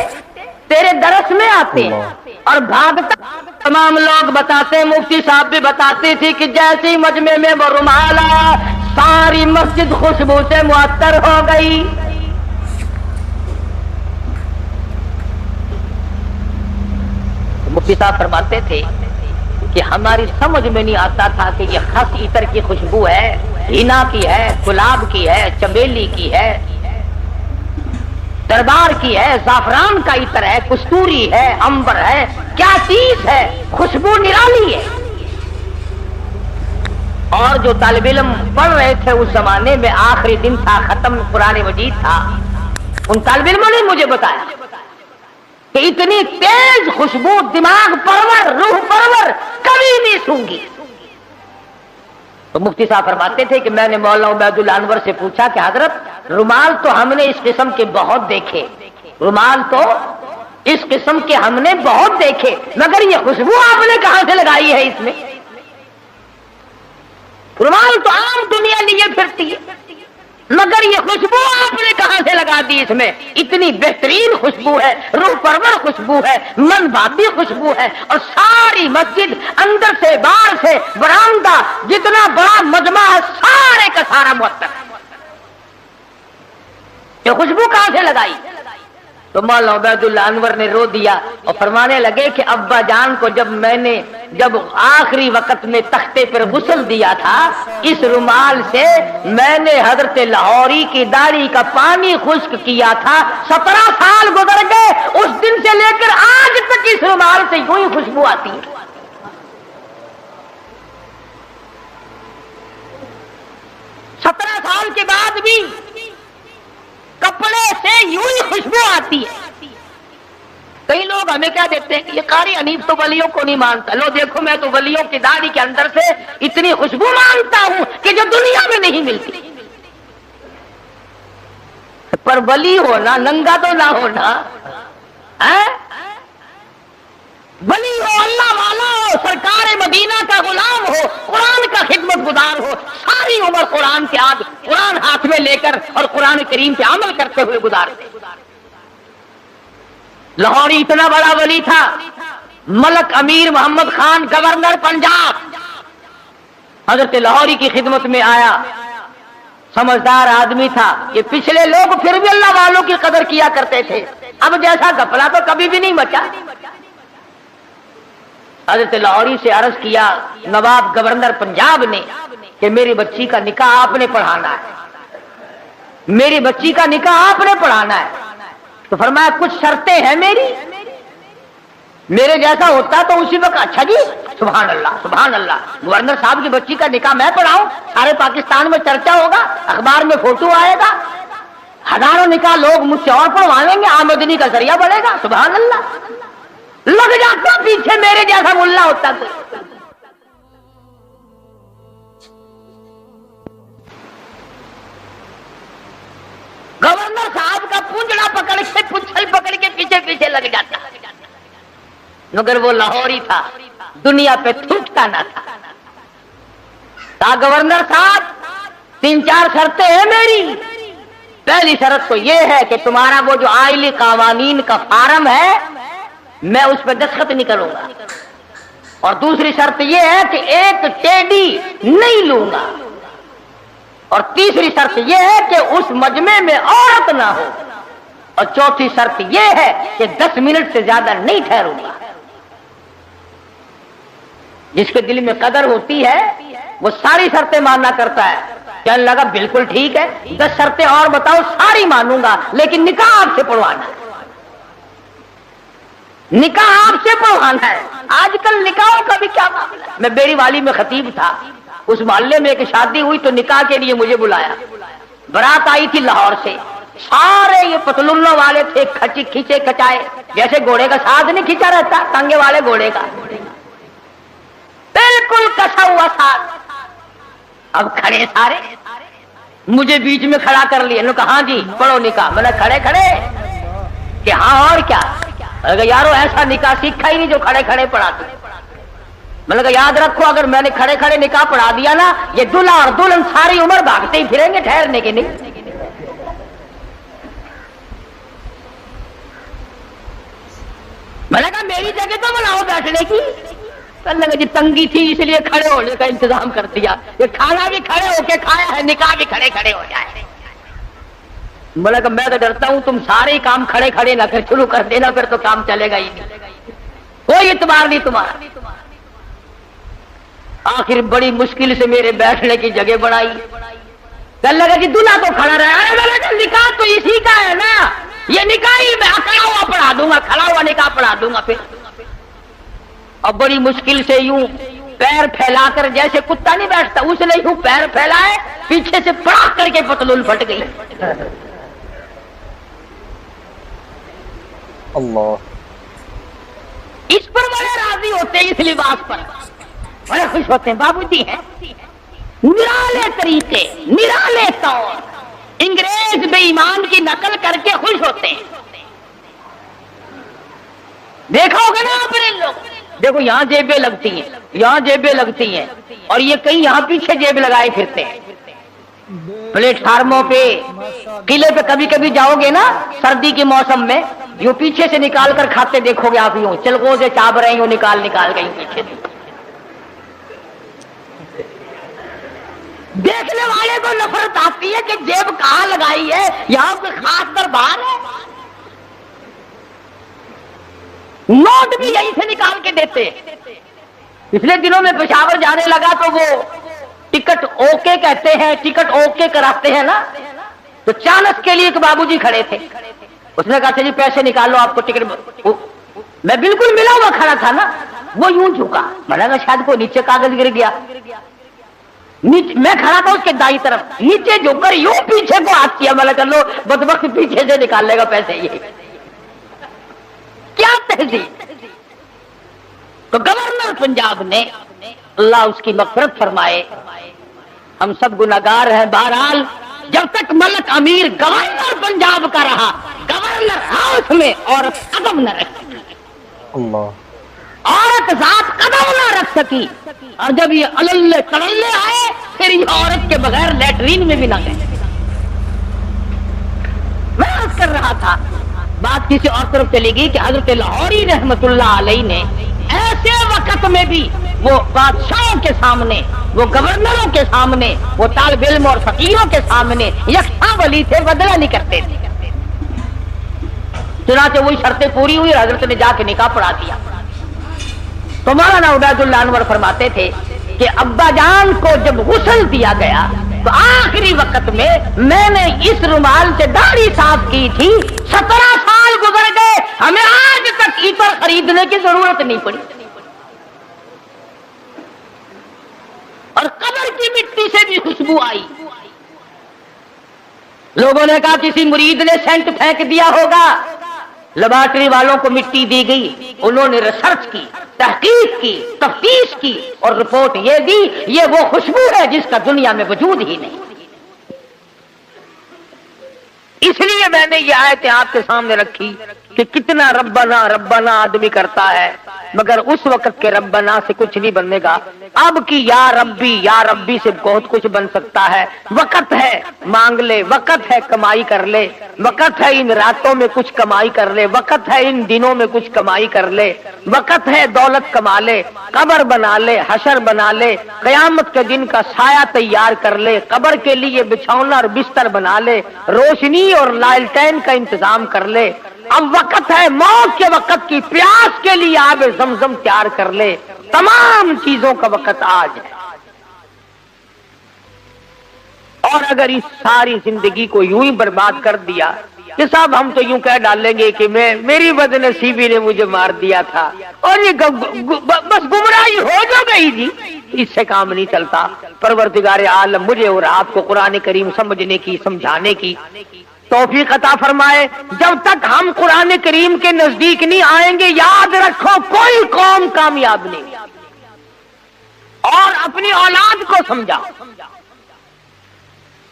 تیرے درس میں آتے ہیں۔ اور بھاگتا تمام لوگ بتاتے ہیں، مفتی صاحب بھی بتاتے تھے کہ جیسے ہی مجمع میں وہ رومال آیا ساری مسجد خوشبو سے معطر ہو گئی۔ مفتی صاحب فرماتے تھے کہ ہماری سمجھ میں نہیں آتا تھا کہ یہ خس عطر کی خوشبو ہے، ہینا کی ہے، گلاب کی ہے، چمیلی کی ہے، دربار کی ہے، زعفران کا عطر ہے، کستوری ہے، عنبر ہے، کیا چیز ہے، خوشبو نرالی ہے۔ اور جو طالب علم پڑھ رہے تھے اس زمانے میں آخری دن تھا، ختم قرآن مجید تھا، ان طالب علموں نے مجھے بتایا کہ اتنی تیز خوشبو دماغ پرور، روح پرور کبھی نہیں سونگی۔ تو مفتی صاحب فرماتے تھے کہ میں نے مولانا عبید اللہ انور سے پوچھا کہ حضرت رومال تو ہم نے اس قسم کے بہت دیکھے، رومال تو اس قسم کے ہم نے بہت دیکھے، مگر یہ خوشبو آپ نے کہاں سے لگائی ہے اس میں؟ رومال تو عام دنیا لیے پھرتی ہے، مگر یہ خوشبو آپ نے کہاں سے لگا دی اس میں؟ اتنی بہترین خوشبو ہے، روح پرور خوشبو ہے، من بھاتی خوشبو ہے، اور ساری مسجد اندر سے باہر سے برآمدہ جتنا بڑا مجمع ہے سارے کا سارا معطر ہے۔ یہ خوشبو کہاں سے لگائی؟ تو مولانا عبید اللہ انور نے رو دیا اور فرمانے لگے کہ ابا جان کو جب آخری وقت میں تختے پر غسل دیا تھا اس رومال سے میں نے حضرت لاہوری کی داڑھی کا پانی خشک کیا تھا، 17 سال گزر گئے، اس دن سے لے کر آج تک اس رومال سے یوں ہی خوشبو آتی ہے۔ 17 سال کے بعد بھی کپڑے سے یوں ہی خوشبو آتی ہے۔ کئی لوگ ہمیں کیا دیتے ہیں کہ یہ قاری حنیف تو ولیوں کو نہیں مانتا، لو دیکھو میں تو ولیوں کی داڑھی کے اندر سے اتنی خوشبو مانتا ہوں کہ جو دنیا میں نہیں ملتی۔ پر ولی ہونا ننگا تو نہ ہونا ہے؟ ولی ہو، اللہ والا ہو، سرکار مدینہ کا غلام ہو، قرآن کا خدمت گزار ہو، ساری عمر قرآن کے آگے قرآن ہاتھ میں لے کر اور قرآن کریم پہ عمل کرتے ہوئے گزارتے۔ لاہوری اتنا بڑا ولی تھا، ملک امیر محمد خان گورنر پنجاب حضرت لاہوری کی خدمت میں آیا، سمجھدار آدمی تھا۔ یہ پچھلے لوگ پھر بھی اللہ والوں کی قدر کیا کرتے تھے، اب جیسا گپلا تو کبھی بھی نہیں بچا۔ حضرت لاہوری سے عرض کیا نواب گورنر پنجاب نے کہ میری بچی کا نکاح آپ نے پڑھانا ہے، میری بچی کا نکاح آپ نے پڑھانا ہے۔ تو فرمایا کچھ شرطیں ہیں میری، میرے جیسا ہوتا تو اسی وقت اچھا جی سبحان اللہ سبحان اللہ، گورنر صاحب کی بچی کا نکاح میں پڑھاؤں، سارے پاکستان میں چرچا ہوگا، اخبار میں فوٹو آئے گا، ہزاروں نکاح لوگ مجھ سے اور پڑھوائیں گے، آمدنی کا ذریعہ بڑھے گا۔ سبحان اللہ، لگ جاتا پیچھے میرے جیسا ملا ہوتا تو۔ گورنر صاحب کا پونجڑا پکڑ کے پچھل پکڑ کے پیچھے پیچھے لگ جاتا، مگر وہ لاہوری تھا، دنیا پہ تھوکتا نہ تھا۔ گورنر صاحب 3-4 شرطیں ہیں میری، پہلی شرط تو یہ ہے کہ تمہارا وہ جو آئلی قوانین کا فارم ہے میں اس پہ دستخط نہیں کروں گا، اور دوسری شرط یہ ہے کہ ایک ٹیڈی نہیں لوں گا، اور تیسری شرط یہ ہے کہ اس مجمع میں عورت نہ ہو، اور چوتھی شرط یہ ہے کہ 10 منٹ سے زیادہ نہیں ٹھہروں گا۔ جس کے دل میں قدر ہوتی ہے وہ ساری شرطیں ماننا کرتا ہے۔ کہنے لگا بالکل ٹھیک ہے، 10 شرطیں اور بتاؤ، ساری مانوں گا، لیکن نکاح آپ سے پڑھوانا ہے، نکاح آپ سے پڑھوانا ہے۔ آج کل نکاحوں کا بھی کیا معاملہ ہے؟ میں بیری والی میں خطیب تھا، اس محلے میں ایک شادی ہوئی تو نکاح کے لیے مجھے بلایا، برات آئی تھی لاہور سے، سارے یہ پتلونوں والے تھے، کھچے کچائے، جیسے گھوڑے کا ساتھ نہیں کھینچا رہتا ٹانگے والے گھوڑے کا، بالکل کسا ہوا ساتھ۔ اب کھڑے سارے، مجھے بیچ میں کھڑا کر لیا، انہوں نے کہا ہاں جی پڑھو نکاح۔ میں نے کھڑے کہ ہاں اور کیا؟ میں نے کہا یارو ایسا نکاح سیکھا ہی نہیں جو کھڑے کھڑے پڑھاتے۔ میں نے کہا یاد رکھو اگر میں نے کھڑے کھڑے نکاح پڑھا دیا نا، یہ دلہا اور دلہن ساری عمر بھاگتے ہی پھریں گے، ٹھہرنے کے نہیں۔ میں نے کہا میری جگہ تو بناؤ بیٹھنے کی۔ کہنے لگا جی تنگی تھی اس لیے کھڑے ہونے کا انتظام کر دیا، یہ کھانا بھی کھڑے ہو کے کھایا ہے، نکاح بھی کھڑے کھڑے ہو جائے۔ میں نے کہا میں تو ڈرتا ہوں تم سارے کام کھڑے کھڑے نہ کر شروع کر دینا، پھر تو کام چلے گا ہی نہیں، کوئی اعتبار نہیں تمہارا۔ آخر بڑی مشکل سے میرے بیٹھنے کی جگہ بنائی۔ کہنے لگا کہ دلہا تو کھڑا رہا ہے۔ میں نے کہا نکاح تو اسی کا ہے نا، یہ نکاح ہی میں کھڑا ہوا پڑھا دوں گا، کھڑا ہوا نکاح پڑھا دوں گا پھر۔ اب بڑی مشکل سے یوں پیر پھیلا کر، جیسے کتا نہیں بیٹھتا اس نے یوں پیر پھیلائے، پیچھے سے پڑاخ کر کے پتلون پھٹ گئی۔ اللہ، اس پر بڑے راضی ہوتے ہیں، اس لباس پر بڑے خوش ہوتے ہیں۔ بابو جی ہیں نرالے طریقے، نرالے طور، انگریز بے ایمان کی نقل کر کے خوش ہوتے ہیں۔ دیکھا ہوگا نا آپ نے لوگ، دیکھو یہاں جیبیں لگتی ہیں، یہاں جیبیں لگتی ہیں، اور یہ کہیں یہاں پیچھے جیب لگائے پھرتے ہیں۔ پلیٹ فارموں پہ، قلعے پہ کبھی کبھی جاؤ گے نا سردی کے موسم میں، یوں پیچھے سے نکال کر کھاتے دیکھو گے آپ، یوں چلگوں سے چاپ رہے ہوں، نکال گئی پیچھے سے۔ دیکھنے والے کو نفرت آتی ہے کہ جیب کہاں لگائی ہے، یہاں کوئی خاص دربار ہے۔ نوٹ بھی یہیں سے نکال کے دیتے۔ پچھلے دنوں میں پشاور جانے لگا تو وہ ٹکٹ اوکے کہتے ہیں، ٹکٹ اوکے کراتے ہیں نا، تو چانس کے لیے ایک بابو جی کھڑے تھے، اس نے کہا اچھا جی پیسے نکالو آپ کو ٹکٹ۔ میں بالکل ملا ہوا کھڑا تھا نا، وہ یوں جھکا، میں نے کہا شاید کو نیچے کاغذ گر گیا، میں کھڑا تھا اس کے دائیں طرف، نیچے جھک کر یوں پیچھے کو ہاتھ کیا، میں نے کہا لو بدبخت پیچھے سے نکال لے گا پیسے، یہ کیا تہذیب۔ تو گورنر پنجاب نے، اللہ اس کی مغفرت فرمائے، ہم سب گناہگار ہیں، بہرحال جب تک ملک امیر گورنر پنجاب کا رہا، گورنر ہاؤس میں عورت قدم نہ رکھ سکی، عورت ذات قدم نہ رکھ سکی، اور جب یہ اللہ تڑلے آئے پھر یہ عورت کے بغیر لیٹرین میں بھی نہ گئے۔ میں عرض کر رہا تھا، بات کسی اور طرف چلی گئی کہ حضرت لاہوری رحمت اللہ علیہ نے ایسے وقت میں بھی وہ بادشاہوں کے سامنے، وہ گورنروں کے سامنے، وہ طالب علم اور فقیروں کے سامنے یکساں ولی تھے، بدلہ نہیں کرتے تھے۔ چنانچہ وہی شرطیں پوری ہوئی اور حضرت نے جا کے نکاح پڑھا دیا۔ تو مولانا عبید اللہ انور فرماتے تھے کہ ابا جان کو جب غسل دیا گیا تو آخری وقت میں نے اس رومال سے داڑھی صاف کی تھی، 17 سال گزر گئے، ہمیں آج تک عطر خریدنے کی ضرورت نہیں پڑی، اور قبر کی مٹی سے بھی خوشبو آئی۔ لوگوں نے کہا کسی مرید نے سینٹ پھینک دیا ہوگا، لیبارٹری والوں کو مٹی دی گئی، انہوں نے ریسرچ کی، تحقیق کی، تفتیش کی، اور رپورٹ یہ دی یہ وہ خوشبو ہے جس کا دنیا میں وجود ہی نہیں۔ اس لیے میں نے یہ آیتیں آپ کے سامنے رکھی کہ کتنا ربنا ربنا آدمی کرتا ہے، مگر اس وقت کے ربنا سے کچھ نہیں بننے گا۔ اب کی یا ربی سے بہت کچھ بن سکتا ہے۔ وقت ہے مانگ لے، وقت ہے کمائی کر لے، وقت ہے ان راتوں میں کچھ کمائی کر لے، وقت ہے ان دنوں میں کچھ کمائی کر لے، وقت ہے دولت کما لے، قبر بنا لے، حشر بنا لے، قیامت کے دن کا سایہ تیار کر لے، قبر کے لیے بچھونا اور بستر بنا لے، روشنی اور لالٹین کا انتظام کر لے۔ اب وقت ہے موت کے وقت کی پیاس کے لیے آب زمزم تیار کر لے۔ تمام چیزوں کا وقت آج ہے، اور اگر اس ساری زندگی کو یوں ہی برباد کر دیا کہ صاحب ہم تو یوں کہہ ڈالیں گے کہ میری بد نصیبی نے مجھے مار دیا تھا، اور یہ بس گمراہی ہو جو گئی جی، اس سے کام نہیں چلتا۔ پروردگار عالم مجھے اور آپ کو قرآن کریم سمجھنے کی، سمجھانے کی توفیق عطا فرمائے۔ جب تک ہم قرآن کریم کے نزدیک نہیں آئیں گے، یاد رکھو کوئی قوم کامیاب نہیں۔ اور اپنی اولاد کو سمجھاؤ،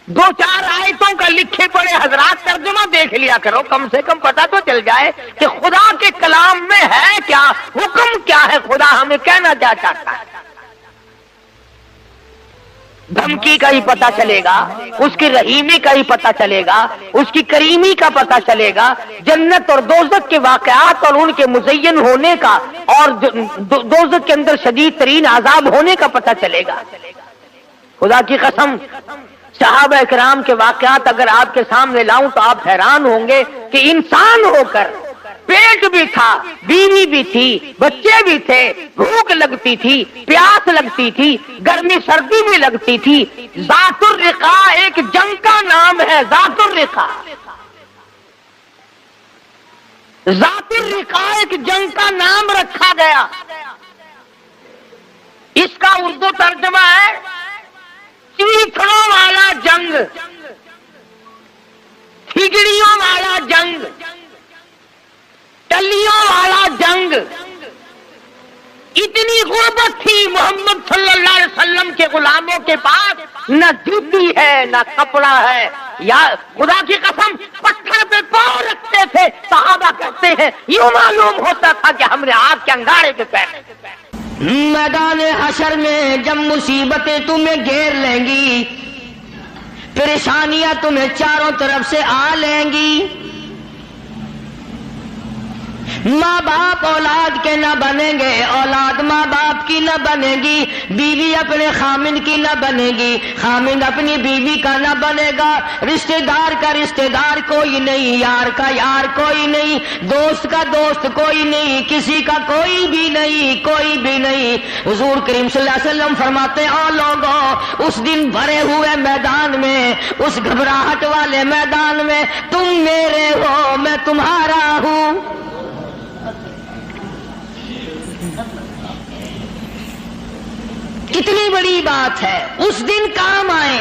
2-4 آیتوں کا لکھے پڑے حضرات ترجمہ دیکھ لیا کرو، کم سے کم پتہ تو چل جائے کہ خدا کے کلام میں ہے کیا، حکم کیا ہے، خدا ہمیں کہنا کیا چاہتا ہے۔ دھمکی کا ہی پتہ چلے گا، اس کی رحیمی کا ہی پتہ چلے گا، اس کی کریمی کا پتہ چلے گا، جنت اور دوزخ کے واقعات اور ان کے مزین ہونے کا، اور دوزخ کے اندر شدید ترین عذاب ہونے کا پتہ چلے گا۔ خدا کی قسم صحابہ اکرام کے واقعات اگر آپ کے سامنے لاؤں تو آپ حیران ہوں گے کہ انسان ہو کر پیٹ بھی تھا، بیوی بھی تھی، بچے بھی تھے، بھوک لگتی تھی، پیاس لگتی تھی، گرمی سردی بھی لگتی تھی۔ ذات الرقا ایک جنگ کا نام ہے، ذات الرقا، ذات الرقا ایک جنگ کا نام رکھا گیا۔ اس کا اردو ترجمہ ہے چیتڑوں والا جنگ، کھگڑیوں والا جنگ، ٹلیوں والا جنگ۔ اتنی غربت تھی محمد صلی اللہ علیہ وسلم کے غلاموں کے پاس، نہ جوتی ہے نہ کپڑا ہے، یا خدا کی قسم پتھر پہ پاؤں رکھتے تھے۔ صحابہ کہتے ہیں یوں معلوم ہوتا تھا کہ ہم نے آگ کے انگارے پہ پیر۔ میدان حشر میں جب مصیبتیں تمہیں گھیر لیں گی، پریشانیاں تمہیں چاروں طرف سے آ لیں گی، ماں باپ اولاد کے نہ بنیں گے، اولاد ماں باپ کی نہ بنے گی، بیوی اپنے خامن کی نہ بنے گی، خامن اپنی بیوی کا نہ بنے گا، رشتہ دار کا رشتہ دار کوئی نہیں، یار کا یار کوئی نہیں، دوست کا دوست کوئی نہیں، کسی کا کوئی بھی نہیں، کوئی بھی نہیں۔ حضور کریم صلی اللہ علیہ وسلم فرماتے ہیں او لوگوں، اس دن بھرے ہوئے میدان میں، اس گھبراہٹ والے میدان میں تم میرے ہو میں تمہارا ہوں۔ کتنی بڑی بات ہے، اس دن کام آئے۔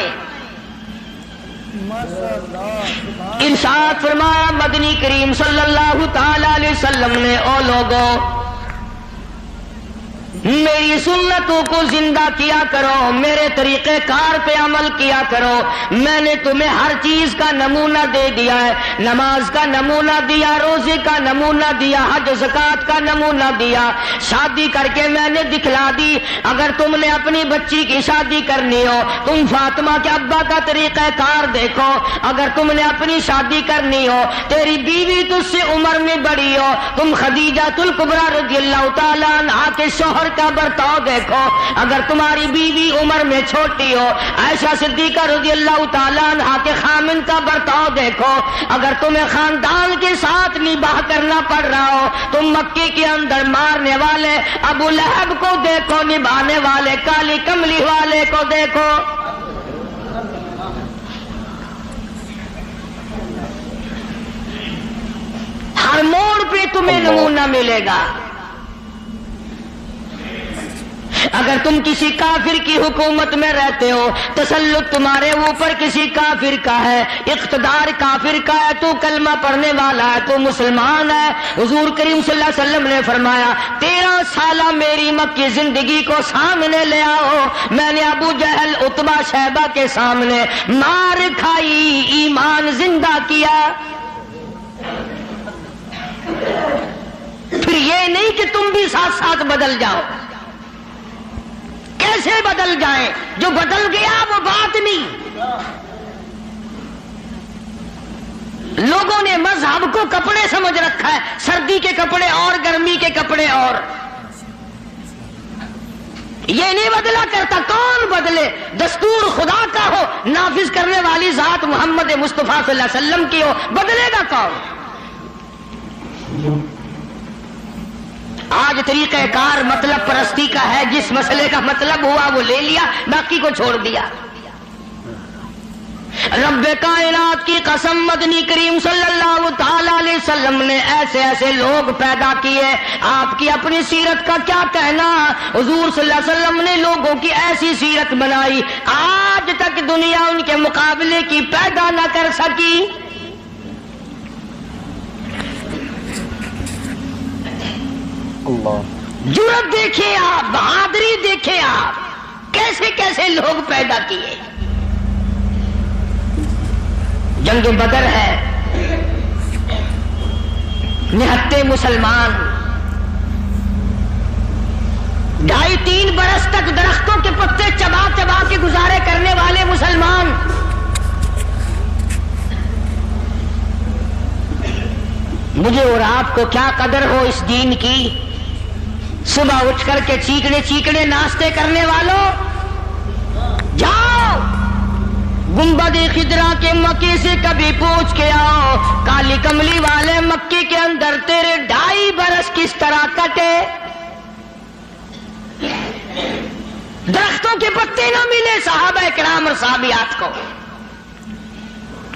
ارشاد فرمایا مدنی کریم صلی اللہ تعالی علیہ وسلم نے او لوگوں، میری سنتوں کو زندہ کیا کرو، میرے طریقہ کار پہ عمل کیا کرو۔ میں نے تمہیں ہر چیز کا نمونہ دے دیا ہے، نماز کا نمونہ دیا، روزے کا نمونہ دیا، حج زکات کا نمونہ دیا، شادی کر کے میں نے دکھلا دی۔ اگر تم نے اپنی بچی کی شادی کرنی ہو، تم فاطمہ کے ابا کا طریقہ کار دیکھو۔ اگر تم نے اپنی شادی کرنی ہو، تیری بیوی تجھ سے عمر میں بڑی ہو، تم خدیجہ الکبریٰ رضی اللہ تعالیٰ عنہا کے شوہر کا برتاؤ دیکھو۔ اگر تمہاری بیوی عمر میں چھوٹی ہو، عائشہ صدیقہ رضی اللہ تعالیٰ عنہا کے خامن کا برتاؤ دیکھو۔ اگر تمہیں خاندان کے ساتھ نباہ کرنا پڑ رہا ہو، تم مکے کے اندر مارنے والے ابو لہب کو دیکھو، نبھانے والے کالی کملی والے کو دیکھو۔ ہر موڑ پہ تمہیں نمونہ ملے گا۔ اگر تم کسی کافر کی حکومت میں رہتے ہو، تسلط تمہارے اوپر کسی کافر کا ہے، اقتدار کافر کا ہے، تو کلمہ پڑھنے والا ہے، تو مسلمان ہے، حضور کریم صلی اللہ علیہ وسلم نے فرمایا 13 سالہ میری مکی زندگی کو سامنے لے آؤ، میں نے ابو جہل عتبہ شیبہ کے سامنے مار کھائی، ایمان زندہ کیا۔ پھر یہ نہیں کہ تم بھی ساتھ ساتھ بدل جاؤ۔ کیسے بدل جائیں؟ جو بدل گیا وہ بات نہیں۔ لوگوں نے مذہب کو کپڑے سمجھ رکھا ہے، سردی کے کپڑے اور گرمی کے کپڑے اور۔ یہ نہیں بدلا کرتا، کون بدلے؟ دستور خدا کا ہو، نافذ کرنے والی ذات محمد مصطفیٰ صلی اللہ علیہ وسلم کی ہو، بدلے گا کون؟ آج طریقہ کار مطلب پرستی کا ہے، جس مسئلے کا مطلب ہوا وہ لے لیا، باقی کو چھوڑ دیا۔ رب کائنات کی قسم، مدنی کریم صلی اللہ تعالی علیہ وسلم نے ایسے ایسے لوگ پیدا کیے۔ آپ کی اپنی سیرت کا کیا کہنا؟ حضور صلی اللہ علیہ وسلم نے لوگوں کی ایسی سیرت بنائی، آج تک دنیا ان کے مقابلے کی پیدا نہ کر سکی۔ جرأت دیکھیں آپ، بہادری دیکھیں آپ، کیسے کیسے لوگ پیدا کیے۔ جنگ بدر ہے، نہتے مسلمان 2.5-3 برس تک درختوں کے پتے چبا چبا کے گزارے کرنے والے مسلمان، مجھے اور آپ کو کیا قدر ہو اس دین کی۔ صبح اٹھ کر کے چیکنے چیکنے ناشتے کرنے والوں، جاؤ گنبد خضرا کے مکے سے کبھی پوچھ کے آؤ، کالی کملی والے مکے کے اندر تیرے 2.5 برس کس طرح کٹے۔ درختوں کے پتے نہ ملے صحابہ کرام اور صحابیات کو،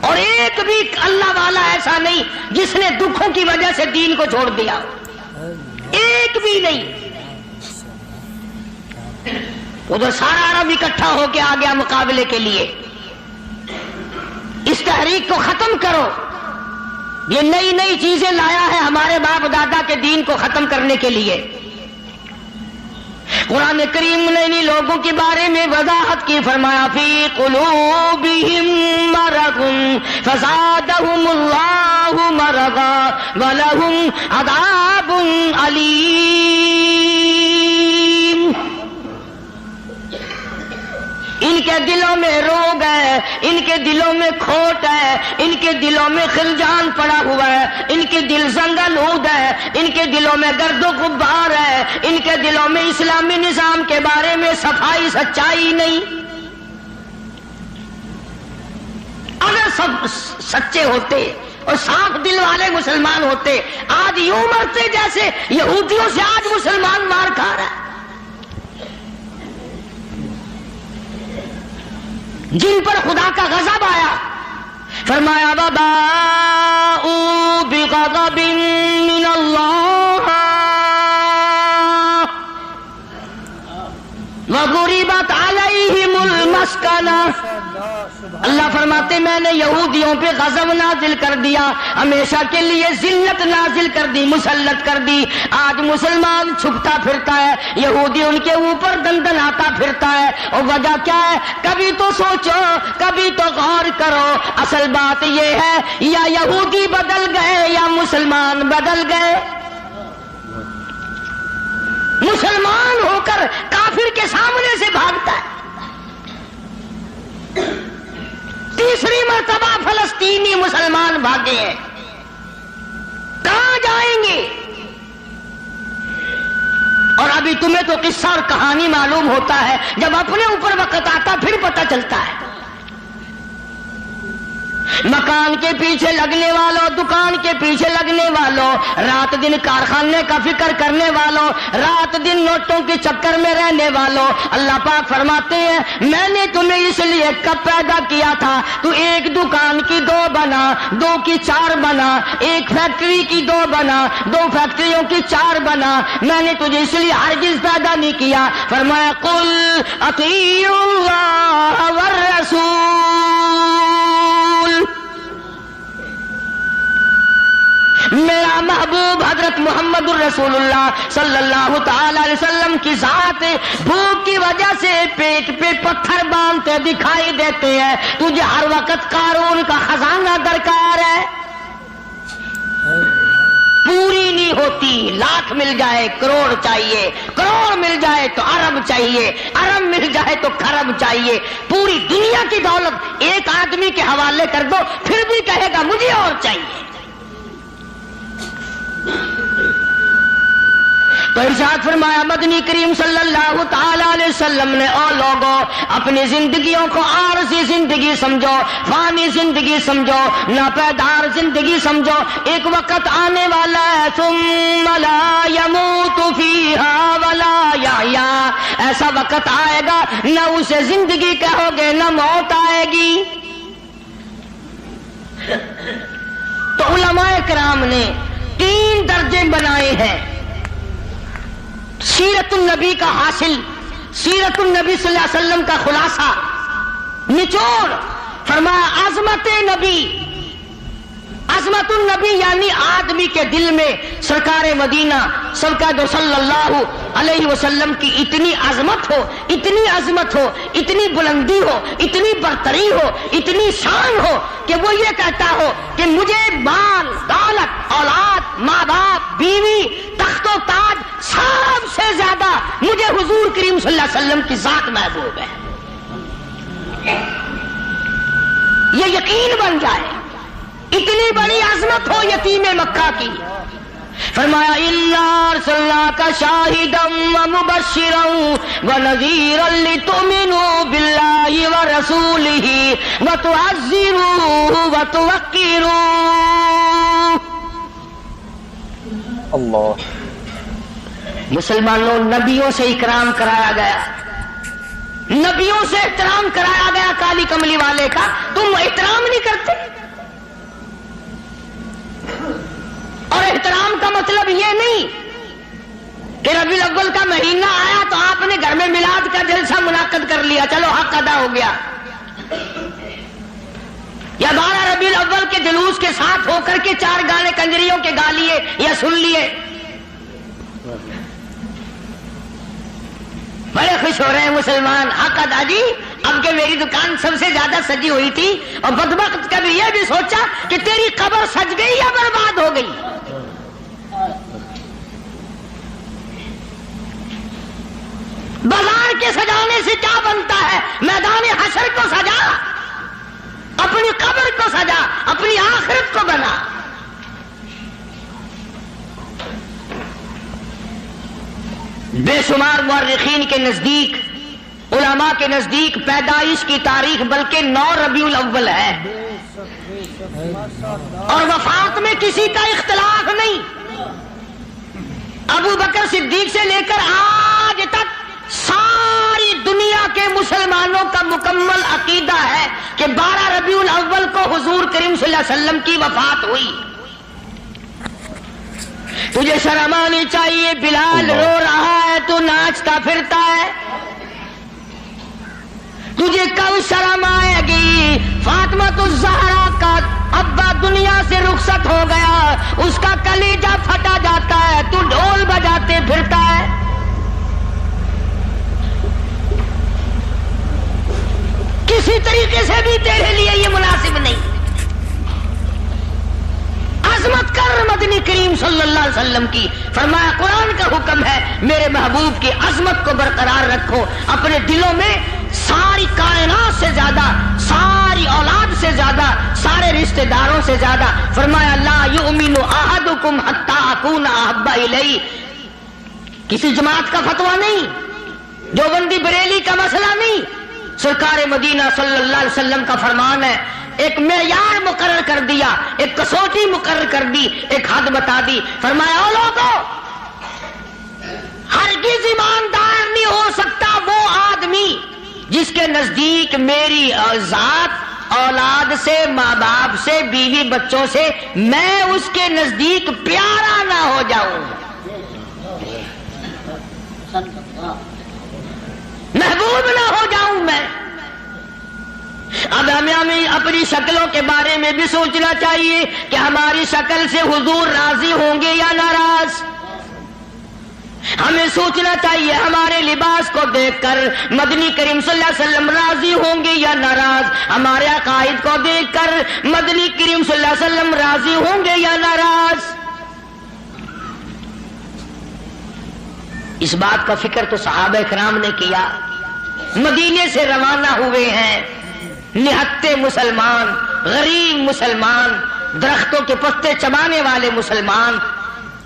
اور ایک بھی اللہ والا ایسا نہیں جس نے دکھوں کی وجہ سے دین کو چھوڑ دیا، ایک بھی نہیں۔ ادھر سارا عرب اکٹھا ہو کے آ گیا مقابلے کے لیے۔ اس تحریک کو ختم کرو، یہ نئی نئی چیزیں لایا ہے ہمارے باپ دادا کے دین کو ختم کرنے کے لیے۔ قرآن کریم نے انہی لوگوں کے بارے میں وضاحت کی، فرمایا فی قلوبہم مرض فزادہم اللہ مرضا ولہم عذاب علیم۔ ان کے دلوں میں روگ ہے، ان کے دلوں میں کھوٹ ہے، ان کے دلوں میں خلجان پڑا ہوا ہے، ان کے دل زنگلود ہے، ان کے دلوں میں گرد و غبار ہے، ان کے دلوں میں اسلامی نظام کے بارے میں صفائی سچائی نہیں۔ اگر سب سچے ہوتے اور صاف دل والے مسلمان ہوتے، آج یوں مرتے جیسے یہودیوں سے آج مسلمان مار کھا رہا ہے، جن پر خدا کا غضب آیا۔ فرمایا وباءوا بغضب من اللہ وضربت علیہم المسکنہ۔ اللہ فرماتا فرماتے میں نے یہودیوں پہ غضب نازل کر دیا, ہمیشہ کے لیے ذلت نازل کر دی, مسلط کر دی. آج مسلمان چھپتا پھرتا ہے, یہودی ان کے اوپر دندناتا پھرتا ہے. اور وجہ کیا ہے؟ کبھی تو سوچو, کبھی تو غور کرو. اصل بات یہ ہے یا یہودی بدل گئے یا مسلمان بدل گئے. مسلمان ہو کر کافر کے سامنے سے بھاگتا ہے. تیسری مرتبہ فلسطینی مسلمان بھاگے ہیں, کہاں جائیں گے؟ اور ابھی تمہیں تو قصہ اور کہانی معلوم ہوتا ہے, جب اپنے اوپر وقت آتا پھر پتہ چلتا ہے. مکان کے پیچھے لگنے والوں, دکان کے پیچھے لگنے والوں, رات دن کارخانے کا فکر کرنے والوں, رات دن نوٹوں کے چکر میں رہنے والوں, اللہ پاک فرماتے ہیں میں نے تمہیں اس لیے کب پیدا کیا تھا, تو ایک دکان کی 2 بنا, 2 کی 4 بنا, ایک فیکٹری کی 2 بنا, 2 فیکٹریوں کی 4 بنا. میں نے تجھے اس لیے ہرگز پیدا نہیں کیا. فرمایا قل اطیعوا اللہ والرسول. میرا محبوب حضرت محمد الرسول اللہ صلی اللہ تعالی علیہ وسلم کی ذات بھوک کی وجہ سے پیٹ پہ پتھر باندھتے دکھائی دیتے ہیں. تجھے ہر وقت قارون کا خزانہ درکار ہے, پوری نہیں ہوتی. لاکھ مل جائے کروڑ چاہیے, کروڑ مل جائے تو ارب چاہیے, ارب مل جائے تو کھرب چاہیے. پوری دنیا کی دولت ایک آدمی کے حوالے کر دو پھر بھی کہے گا مجھے اور چاہیے. تو ارشاد فرمایا مدنی کریم صلی اللہ تعالی علیہ وسلم نے, او لوگوں اپنی زندگیوں کو عارضی زندگی سمجھو, فانی زندگی سمجھو, ناپیدار زندگی سمجھو. ایک وقت آنے والا ہے ثم لا يموت فيها ولا يحيا. ایسا وقت آئے گا نہ اسے زندگی کہو گے نہ موت آئے گی. تو علماء کرام نے 3 درجے بنائے ہیں سیرت النبی کا حاصل, سیرت النبی صلی اللہ علیہ وسلم کا خلاصہ, نچوڑ. فرمایا عظمت نبی, عظمت النبی یعنی آدمی کے دل میں سرکار مدینہ سرکار صلی اللہ علیہ وسلم کی اتنی عظمت ہو, اتنی عظمت ہو, اتنی بلندی ہو, اتنی برتری ہو, اتنی شان ہو کہ وہ یہ کہتا ہو کہ مجھے مال, دولت, اولاد, ماں باپ, بیوی, تخت و تاج سب سے زیادہ مجھے حضور کریم صلی اللہ علیہ وسلم کی ذات محبوب ہے. یہ یقین بن جائے. اتنی بڑی عظمت ہو یتیم مکہ کی. فرمایا اِنَّا أَرْسَلْنَاكَ شَاهِدًا وَمُبَشِّرًا وَنَذِيرًا لِتُؤْمِنُوا بِاللَّهِ وَرَسُولِهِ وَتُعَزِّرُوهُ وَتُوَقِّرُوهُ. اللہ. مسلمانوں نبیوں سے اکرام کرایا گیا, نبیوں سے احترام کرایا گیا کالی کملی والے کا. تم احترام نہیں کرتے. اور احترام کا مطلب یہ نہیں کہ ربیع الاول کا مہینہ آیا تو آپ نے گھر میں میلاد کا جلسہ منعقد کر لیا, چلو حق ادا ہو گیا. یا 12 ربیع الاول کے جلوس کے ساتھ ہو کر کے 4 گانے کنجریوں کے گا لیے یا سن لیے. بڑے خوش ہو رہے ہیں مسلمان, حق ادا جی. اب کہ میری دکان سب سے زیادہ سجی ہوئی تھی اور بدبخت کبھی یہ بھی سوچا کہ تیری قبر سج گئی یا برباد ہو گئی. بازار کے سجانے سے کیا بنتا ہے؟ میدان حشر کو سجا, اپنی قبر کو سجا, اپنی آخرت کو بنا. بے شمار مورخین کے نزدیک, علماء کے نزدیک پیدائش کی تاریخ بلکہ 9 ربیع الاول ہے, اور وفات میں کسی کا اختلاف نہیں. ابو بکر صدیق سے لے کر آج تک ساری دنیا کے مسلمانوں کا مکمل عقیدہ ہے کہ 12 ربیع الاول کو حضور کریم صلی اللہ علیہ وسلم کی وفات ہوئی. تجھے شرم آنی چاہیے. بلال رو رہا ہے تو ناچتا پھرتا ہے. تجھے کب شرم آئے گی؟ فاطمہ الزہرا کا ابا دنیا سے رخصت ہو گیا، اس کا کلیجہ پھٹا جاتا ہے، تو ڈھول بجاتے پھرتا ہے۔ کسی طریقے سے بھی تیرے لیے یہ مناسب نہیں۔ عظمت کر مدنی کریم صلی اللہ علیہ وسلم کی، فرمایا قرآن کا حکم ہے میرے محبوب کی عظمت کو برقرار رکھو اپنے دلوں میں، ساری کائنات سے زیادہ، ساری اولاد سے زیادہ، سارے رشتہ داروں سے زیادہ۔ فرمایا لا یؤمن احدکم حتی اکون احب الیہ، کسی جماعت کا فتویٰ نہیں، دیوبندی بریلی کا مسئلہ نہیں، سرکار مدینہ صلی اللہ علیہ وسلم کا فرمان ہے۔ ایک معیار مقرر کر دیا، ایک کسوٹی مقرر کر دی، ایک حد بتا دی۔ فرمایا او لوگوں، ہرگز ایماندار نہیں ہو سکتا وہ آدمی جس کے نزدیک میری ذات، اولاد سے، ماں باپ سے، بیوی بچوں سے میں اس کے نزدیک پیارا نہ ہو جاؤں، محبوب نہ ہو جاؤں میں۔ اب ہمیں اپنی شکلوں کے بارے میں بھی سوچنا چاہیے کہ ہماری شکل سے حضور راضی ہوں گے یا ناراض۔ ہمیں سوچنا چاہیے ہمارے لباس کو دیکھ کر مدنی کریم صلی اللہ علیہ وسلم راضی ہوں گے یا ناراض، ہمارے عقائد کو دیکھ کر مدنی کریم صلی اللہ علیہ وسلم راضی ہوں گے یا ناراض۔ اس بات کا فکر تو صحابہ کرام نے کیا، مدینے سے روانہ ہوئے ہیں نہتے مسلمان، غریب مسلمان، درختوں کے پتے چبانے والے مسلمان۔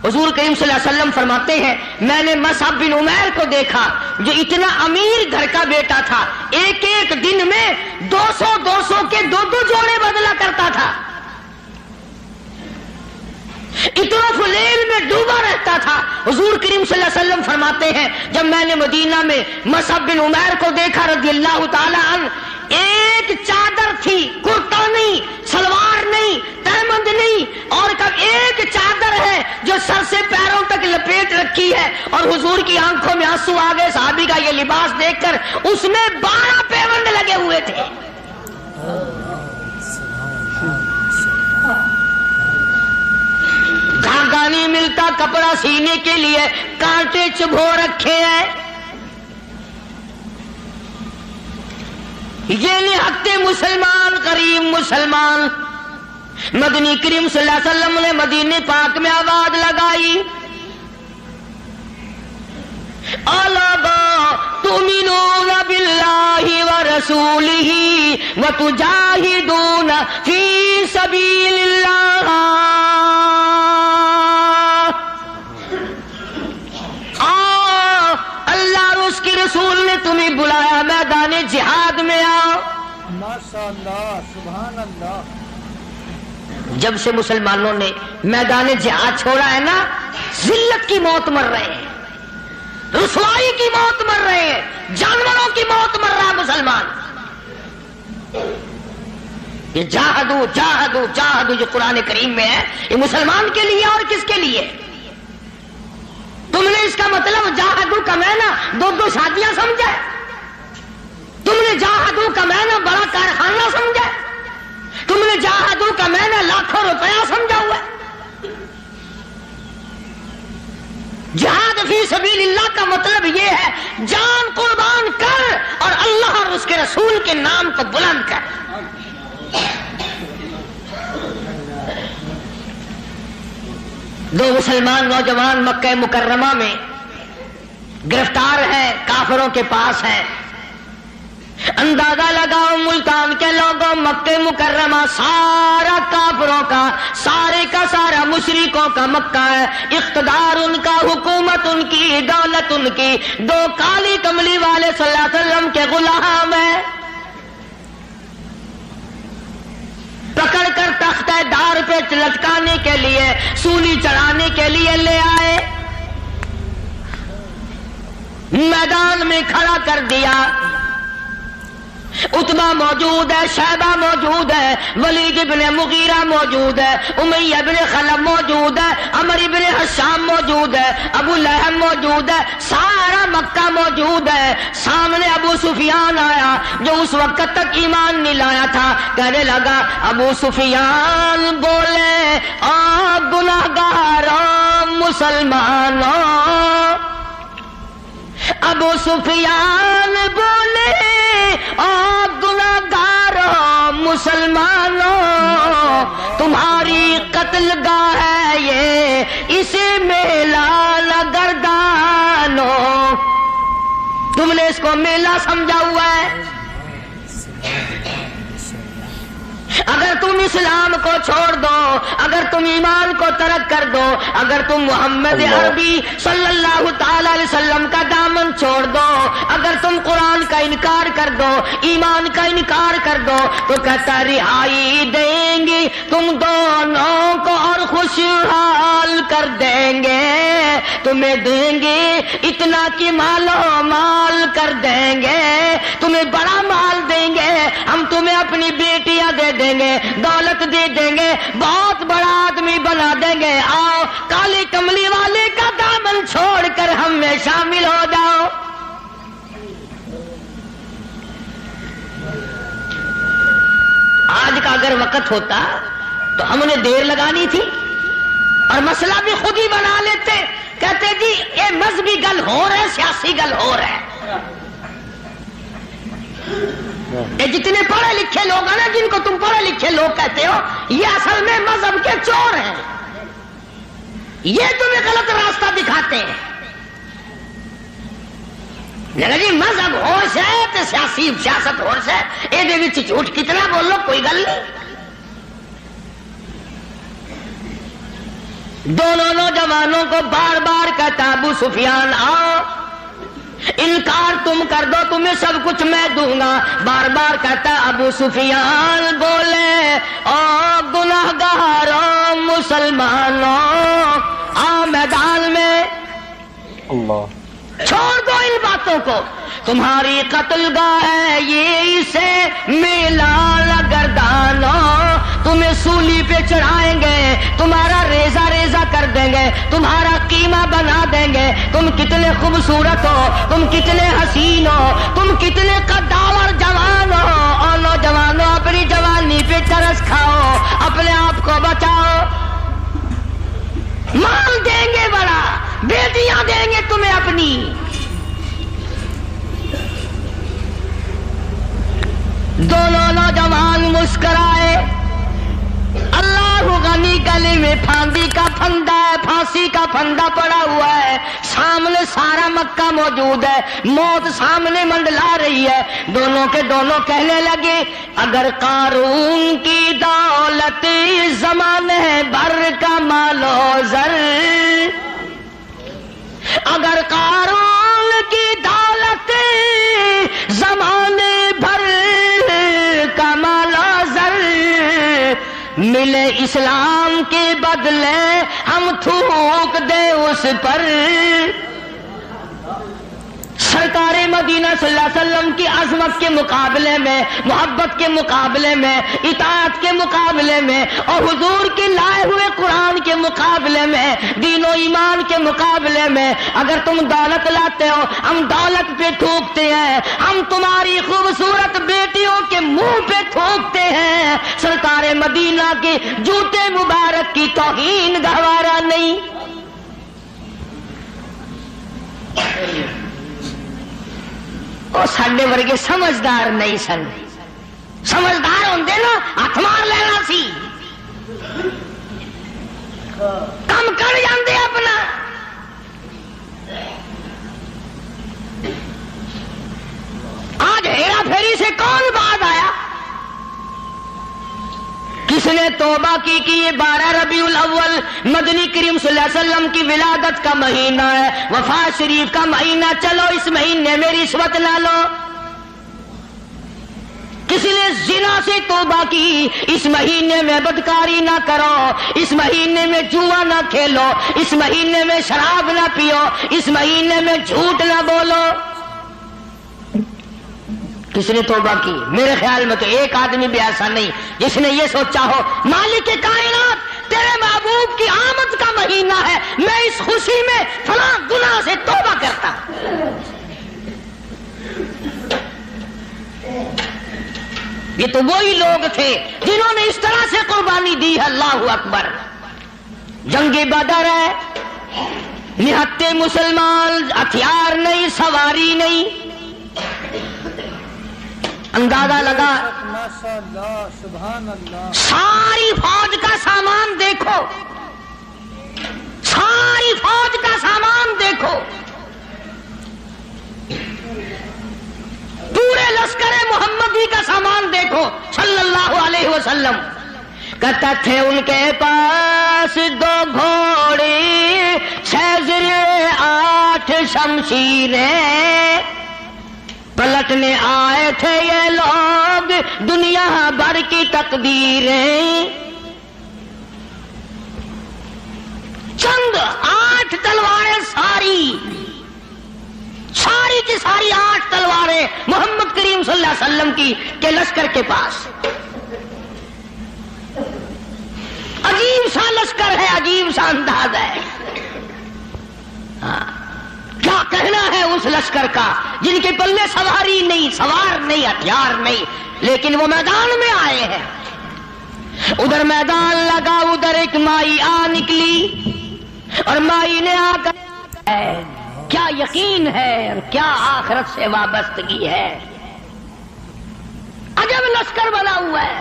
حضور کریم صلی اللہ علیہ وسلم فرماتے ہیں میں نے مصعب بن عمیر کو دیکھا جو اتنا امیر گھر کا بیٹا تھا، ایک ایک دن میں 200 کے 2 جوڑے بدلا کرتا تھا، اتنا فلیل میں ڈوبا رہتا تھا۔ حضور کریم صلی اللہ علیہ وسلم فرماتے ہیں جب میں نے مدینہ میں مصعب بن عمیر کو دیکھا رضی اللہ تعالی عنہ، ایک چادر تھی، کرتا نہیں، سلوار نہیں، تہمند نہیں، اور کب ایک چادر ہے جو سر سے پیروں تک لپیٹ رکھی ہے، اور حضور کی آنکھوں میں آنسو آ گئے صحابی کا یہ لباس دیکھ کر، اس میں 12 پیوند لگے ہوئے تھے۔ دھاگا نہیں ملتا کپڑا سینے کے لیے، کانٹے چبھو رکھے ہیں۔ یہ نہتے مسلمان، غریب مسلمان۔ مدنی کریم صلی اللہ علیہ وسلم نے مدینے پاک میں آواز لگائی، الا تؤمنون باللہ ورسولہ وتجاہدون فی سبیل اللہ۔ اللہ اور اس کے رسول نے تمہیں بلایا، میدان جہاد میں آؤ۔ ماشاءاللہ، سبحان اللہ۔ جب سے مسلمانوں نے میدان جہاد چھوڑا ہے نا، ذلت کی موت مر رہے ہیں، رسوائی کی موت مر رہے ہیں، جانوروں کی موت مر رہا ہے مسلمان۔ یہ جاہدو جاہدو جاہدو جو قرآن کریم میں ہے، یہ مسلمان کے لیے اور کس کے لیے؟ تم نے اس کا مطلب جاہدو کا معنی 2 شادیاں سمجھا ہے؟ تم نے جاہدو کا معنی بڑا کارخانہ سمجھا ہے؟ تم نے جاہدو کا معنی لاکھوں روپیہ سمجھا ہوا ہے؟ جہاد فی سبیل اللہ کا مطلب یہ ہے جان قربان کر اور اللہ اور اس کے رسول کے نام کو بلند کر۔ دو مسلمان نوجوان مکہ مکرمہ میں گرفتار ہیں، کافروں کے پاس ہیں۔ اندازہ لگاؤ ملتان کے لوگوں، مکہ مکرمہ سارا کافروں کا، سارے کا سارا مشرکوں کا مکہ ہے، اقتدار ان کا، حکومت ان کی، دولت ان کی، 2 کالی کملی والے صلی اللہ علیہ وسلم کے غلام ہیں۔ پکڑ کر تختہ دار پہ لٹکانے کے لیے، سولی چڑھانے کے لیے لے آئے، میدان میں کھڑا کر دیا۔ اتبا موجود ہے، شیبہ موجود ہے، ولید ابن مغیرہ موجود ہے، امیہ ابن خلف موجود ہے، عمر ابن حشام موجود ہے، ابو لہب موجود ہے، سارا مکہ موجود ہے۔ سامنے ابو سفیان آیا جو اس وقت تک ایمان نہیں لایا تھا، کہنے لگا ابو سفیان بولے آپ گناہگاروں مسلمانوں، ابو سفیان بولے آپ گناہگاروں مسلمانوں، تمہاری قتل گاہ ہے یہ، اسے میلہ نہ گردانو۔ تم نے اس کو میلہ سمجھا ہوا ہے؟ اگر تم اسلام کو چھوڑ دو، اگر تم ایمان کو ترک کر دو، اگر تم محمد عربی صلی اللہ تعالی علیہ وسلم کا دامن چھوڑ دو، اگر تم قرآن کا انکار کر دو، ایمان کا انکار کر دو، تو کہتا رہائی دیں گے تم دونوں کو اور خوشحال کر دیں گے، تمہیں دیں گے اتنا کہ مالو مال کر دیں گے، تمہیں بڑا مال دیں گے، ہم تمہیں اپنی بیٹیاں دے دیں گے، دولت دے دیں گے، بہت بڑا آدمی بنا دیں گے، آؤ کالی کملی والے کا دامن چھوڑ کر ہم میں شامل ہو جاؤ۔ آج کا اگر وقت ہوتا تو ہم نے دیر لگانی تھی اور مسئلہ بھی خود ہی بنا لیتے، کہتے جی یہ مذہبی گل ہو رہا ہے، سیاسی گل ہو رہا ہے۔ یہ جتنے پڑھے لکھے لوگ ہیں نا، جن کو تم پڑھے لکھے لوگ کہتے ہو، یہ اصل میں مذہب کے چور ہیں، یہ تمہیں غلط راستہ دکھاتے ہیں۔ جی مذہب ہوش ہے تو سیاست ہوش ہے، یہ جھوٹ کتنا بول لو کوئی گل نہیں۔ دونوں نوجوانوں کو بار بار کہتا ابو سفیان آؤ، انکار تم کر دو تمہیں سب کچھ میں دوں گا، بار بار کہتا ابو سفیان بولے او گناہگاروں مسلمانوں، آؤ میدان میں، اللہ چھوڑ دو ان باتوں کو، تمہاری قتل گاہ ہے یہ، اسے میلہ نہ گردانو، تمہیں سولی پہ چڑھائیں گے، تمہارا ریزہ ریزہ کر دیں گے، تمہارا قیمہ بنا دیں گے، تم کتنے خوبصورت ہو، تم کتنے حسین ہو، تم کتنے قداور جوان ہو، اور نوجوانوں اپنی جوانی پہ ترس کھاؤ، اپنے آپ کو بچاؤ، مال دیں گے بڑا، بیٹیاں دیں گے تمہیں اپنی۔ دونوں نوجوان مسکرائے، اللہ غنی گلی میں پھاندی کا پھندا ہے، پھانسی کا پھندا پڑا ہوا ہے، سامنے سارا مکہ موجود ہے، موت سامنے منڈلا رہی ہے، دونوں کے دونوں کہنے لگے اگر قارون کی دولت زمانے بھر کا مال و زر، اگر قارون کی دولت زمانے بھر کا مال و زر ملے اسلام کے بدلے ہم تھوک دیں اس پر۔ سرکار مدینہ صلی اللہ علیہ وسلم کی عظمت کے مقابلے میں، محبت کے مقابلے میں، اطاعت کے مقابلے میں، اور حضور کے لائے ہوئے قرآن کے مقابلے میں، دین و ایمان کے مقابلے میں اگر تم دولت لاتے ہو، ہم دولت پہ تھوکتے ہیں، ہم تمہاری خوبصورت بیٹیوں کے منہ پہ تھوکتے ہیں، سرکار مدینہ کے جوتے مبارک کی توہین گوارا نہیں۔ وہ ساڈے ورگے سمجھدار نہیں سن، سمجھدار ہوندے نا ہاتھ مار لینا سی، کم کر جاندے اپنا۔ آج ہیرا پھیری سے کون بعد آیا؟ کس نے توبہ کی کہ یہ 12 ربیع الاول مدنی کریم صلی اللہ علیہ وسلم کی ولادت کا مہینہ ہے، وفات شریف کا مہینہ، چلو اس مہینے میں رشوت نہ لو۔ کسی نے زنا سے توبہ کی، اس مہینے میں بدکاری نہ کرو، اس مہینے میں جوا نہ کھیلو، اس مہینے میں شراب نہ پیو، اس مہینے میں جھوٹ نہ بولو۔ کس نے توبہ کی؟ میرے خیال میں تو ایک آدمی بھی ایسا نہیں جس نے یہ سوچا ہو مالک کائنات تیرے محبوب کی آمد کا مہینہ ہے، میں اس خوشی میں فلاں گناہ سے توبہ کرتا ہوں۔ یہ تو وہی لوگ تھے جنہوں نے اس طرح سے قربانی دی ہے۔ اللہ اکبر۔ جنگ بدر ہے، نہتے مسلمان، ہتھیار نہیں، سواری نہیں، اندازہ لگا ماشاءاللہ سبحان اللہ۔ ساری فوج کا سامان دیکھو، ساری فوج کا سامان دیکھو، پورے لشکر محمدی کا سامان دیکھو صلی اللہ علیہ وسلم۔ کہتا تھے ان کے پاس 2 گھوڑے، 6 زرے، 8 شمشیریں، پلٹنے آئے تھے یہ لوگ دنیا بھر کی تقدیریں۔ چند 8 تلواریں، ساری کی ساری 8 تلواریں محمد کریم صلی اللہ علیہ وسلم کی کے لشکر کے پاس۔ عجیب سا لشکر ہے، عجیب سا انداز ہے۔ کیا کہنا ہے اس لشکر کا جن کے پلے سواری نہیں، سوار نہیں، ہتھیار نہیں، لیکن وہ میدان میں آئے ہیں۔ ادھر میدان لگا، ادھر ایک مائی آ نکلی اور مائی نے آ کر کیا یقین ہے اور کیا آخرت سے وابستگی ہے۔ عجب لشکر بنا ہوا ہے۔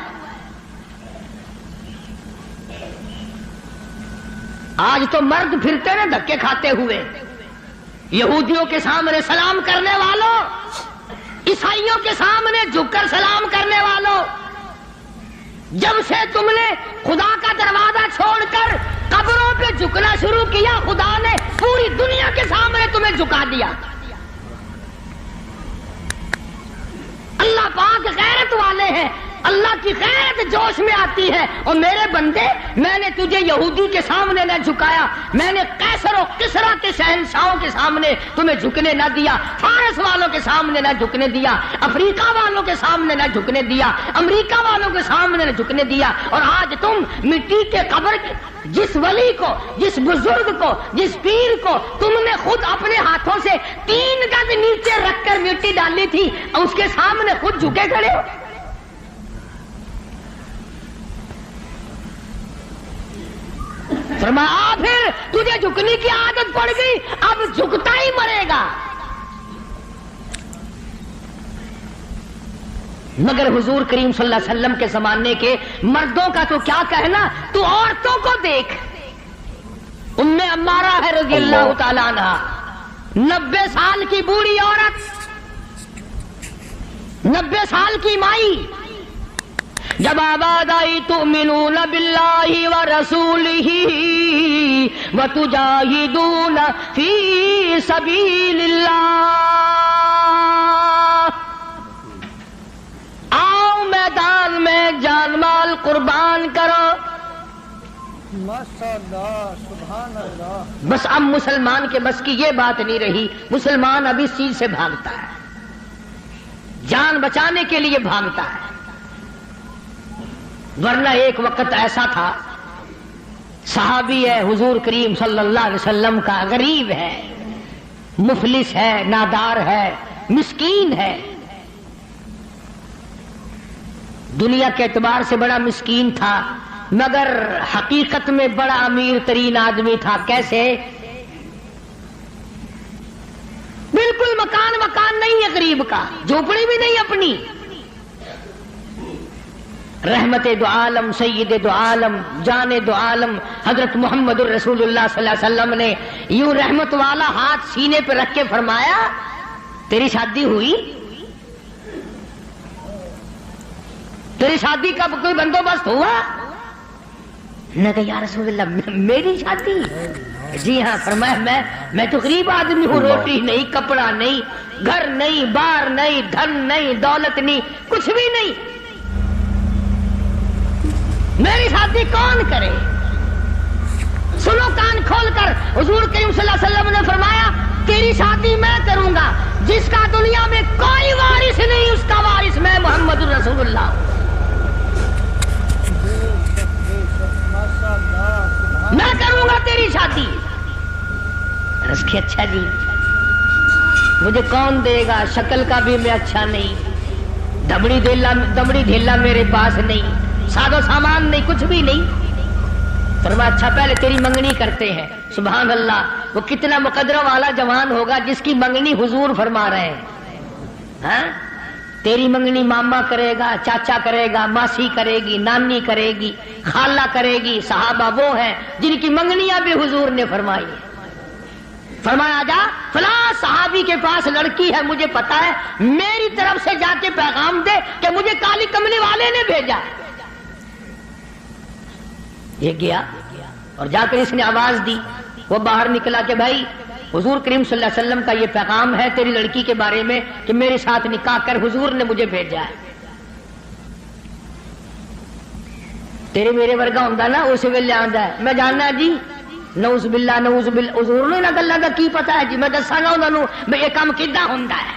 آج تو مرد پھرتے ہیں دھکے کھاتے ہوئے، یہودیوں کے سامنے سلام کرنے والوں، عیسائیوں کے سامنے جھک کر سلام کرنے والوں، جب سے تم نے خدا کا دروازہ چھوڑ کر قبروں پہ جھکنا شروع کیا، خدا نے پوری دنیا کے سامنے تمہیں جھکا دیا۔ اللہ پاک غیرت والے ہیں، اللہ کی غیرت جوش میں آتی ہے۔ اور میرے بندے، میں نے تجھے یہودی کے سامنے نہ جھکایا، میں نے قیصر و کسریٰ کے شہنشاہوں کے سامنے تمہیں جھکنے نہ دیا، فارس والوں کے سامنے نہ جھکنے دیا، افریقہ والوں کے سامنے نہ جھکنے دیا، امریکہ والوں کے سامنے نہ جھکنے دیا۔ اور آج تم مٹی کے قبر کے جس ولی کو، جس بزرگ کو، جس پیر کو تم نے خود اپنے ہاتھوں سے 3 گز نیچے رکھ کر مٹی ڈالی تھی، اس کے سامنے خود جھکے کھڑے ہو۔ فرمایا پھر تجھے جھکنے کی عادت پڑ گئی، اب جھکتا ہی مرے گا۔ مگر حضور کریم صلی اللہ علیہ وسلم کے زمانے کے مردوں کا تو کیا کہنا، تو عورتوں کو دیکھ، ام عمارہ ہے رضی اللہ تعالیٰ عنہ، 90 سال کی بوڑھی عورت، 90 سال کی مائی، جب آباد آئی تؤمنون باللہ ورسولہ وتجاہدون فی سبیل اللہ، آؤ میدان میں جان مال قربان کرو۔ ماشاءاللہ سبحان اللہ۔ بس اب مسلمان کے بس کی یہ بات نہیں رہی، مسلمان اب اس چیز سے بھاگتا ہے، جان بچانے کے لیے بھاگتا ہے۔ ورنہ ایک وقت ایسا تھا، صحابی ہے حضور کریم صلی اللہ علیہ وسلم کا، غریب ہے، مفلس ہے، نادار ہے، مسکین ہے، دنیا کے اعتبار سے بڑا مسکین تھا، مگر حقیقت میں بڑا امیر ترین آدمی تھا۔ کیسے؟ بالکل مکان نہیں ہے غریب کا، جھوپڑی بھی نہیں اپنی۔ رحمت دو عالم، سید دو عالم، جان دو عالم حضرت محمد الرسول اللہ صلی اللہ علیہ وسلم نے یوں رحمت والا ہاتھ سینے پہ رکھ کے فرمایا، تیری شادی ہوئی؟ تیری شادی کا کوئی بندوبست ہوا؟ نے کہا یا رسول اللہ میری شادی؟ جی ہاں۔ فرمایا میں تو غریب آدمی ہوں، روٹی نہیں، کپڑا نہیں، گھر نہیں، بار نہیں، دھن نہیں، دولت نہیں، کچھ بھی نہیں، میری شادی کون کرے؟ سنو کان کھول کر، حضور کریم صلی اللہ علیہ وسلم نے فرمایا تیری شادی میں کروں گا، جس کا دنیا میں کوئی وارث نہیں اس کا وارث میں محمد رسول اللہ ہوں۔ میں کروں گا تیری شادی۔ عرض کی اچھا جی، مجھے کون دے گا؟ شکل کا بھی میں اچھا نہیں، دبڑی ڈھیلا میرے پاس نہیں، ساز و سامان نہیں، کچھ بھی نہیں۔ فرمایا اچھا پہلے تیری منگنی کرتے ہیں۔ سبحان اللہ، وہ کتنا مقدرہ والا جوان ہوگا جس کی منگنی حضور فرما رہے ہیں۔ ہاں، تیری منگنی ماما کرے گا، چاچا کرے گا، ماسی کرے گی، نانی کرے گی، خالہ کرے گی۔ صحابہ وہ ہیں جن کی منگنیاں بھی حضور نے فرمائی۔ فرمایا جا فلاں صحابی کے پاس لڑکی ہے، مجھے پتا ہے، میری طرف سے جا کے پیغام دے کہ مجھے کالی کملی والے نے بھیجا۔ یہ گیا اور جا کر اس نے آواز دی، وہ باہر نکلا کہ بھائی حضور کریم صلی اللہ علیہ وسلم کا یہ پیغام ہے تیری لڑکی کے بارے میں کہ میرے ساتھ نکاح کر، حضور نے مجھے بھیجا ہے۔ تیرے میرے ورگا ہوندا نا اس ویلے آندا ہے، میں جاننا جی نعوذ باللہ نعوذ باللہ، حضور نے نہ گلاں دا کی پتا ہے جی، میں دساں گا انہاں نوں بھئی یہ کام کیدا ہوندا ہے۔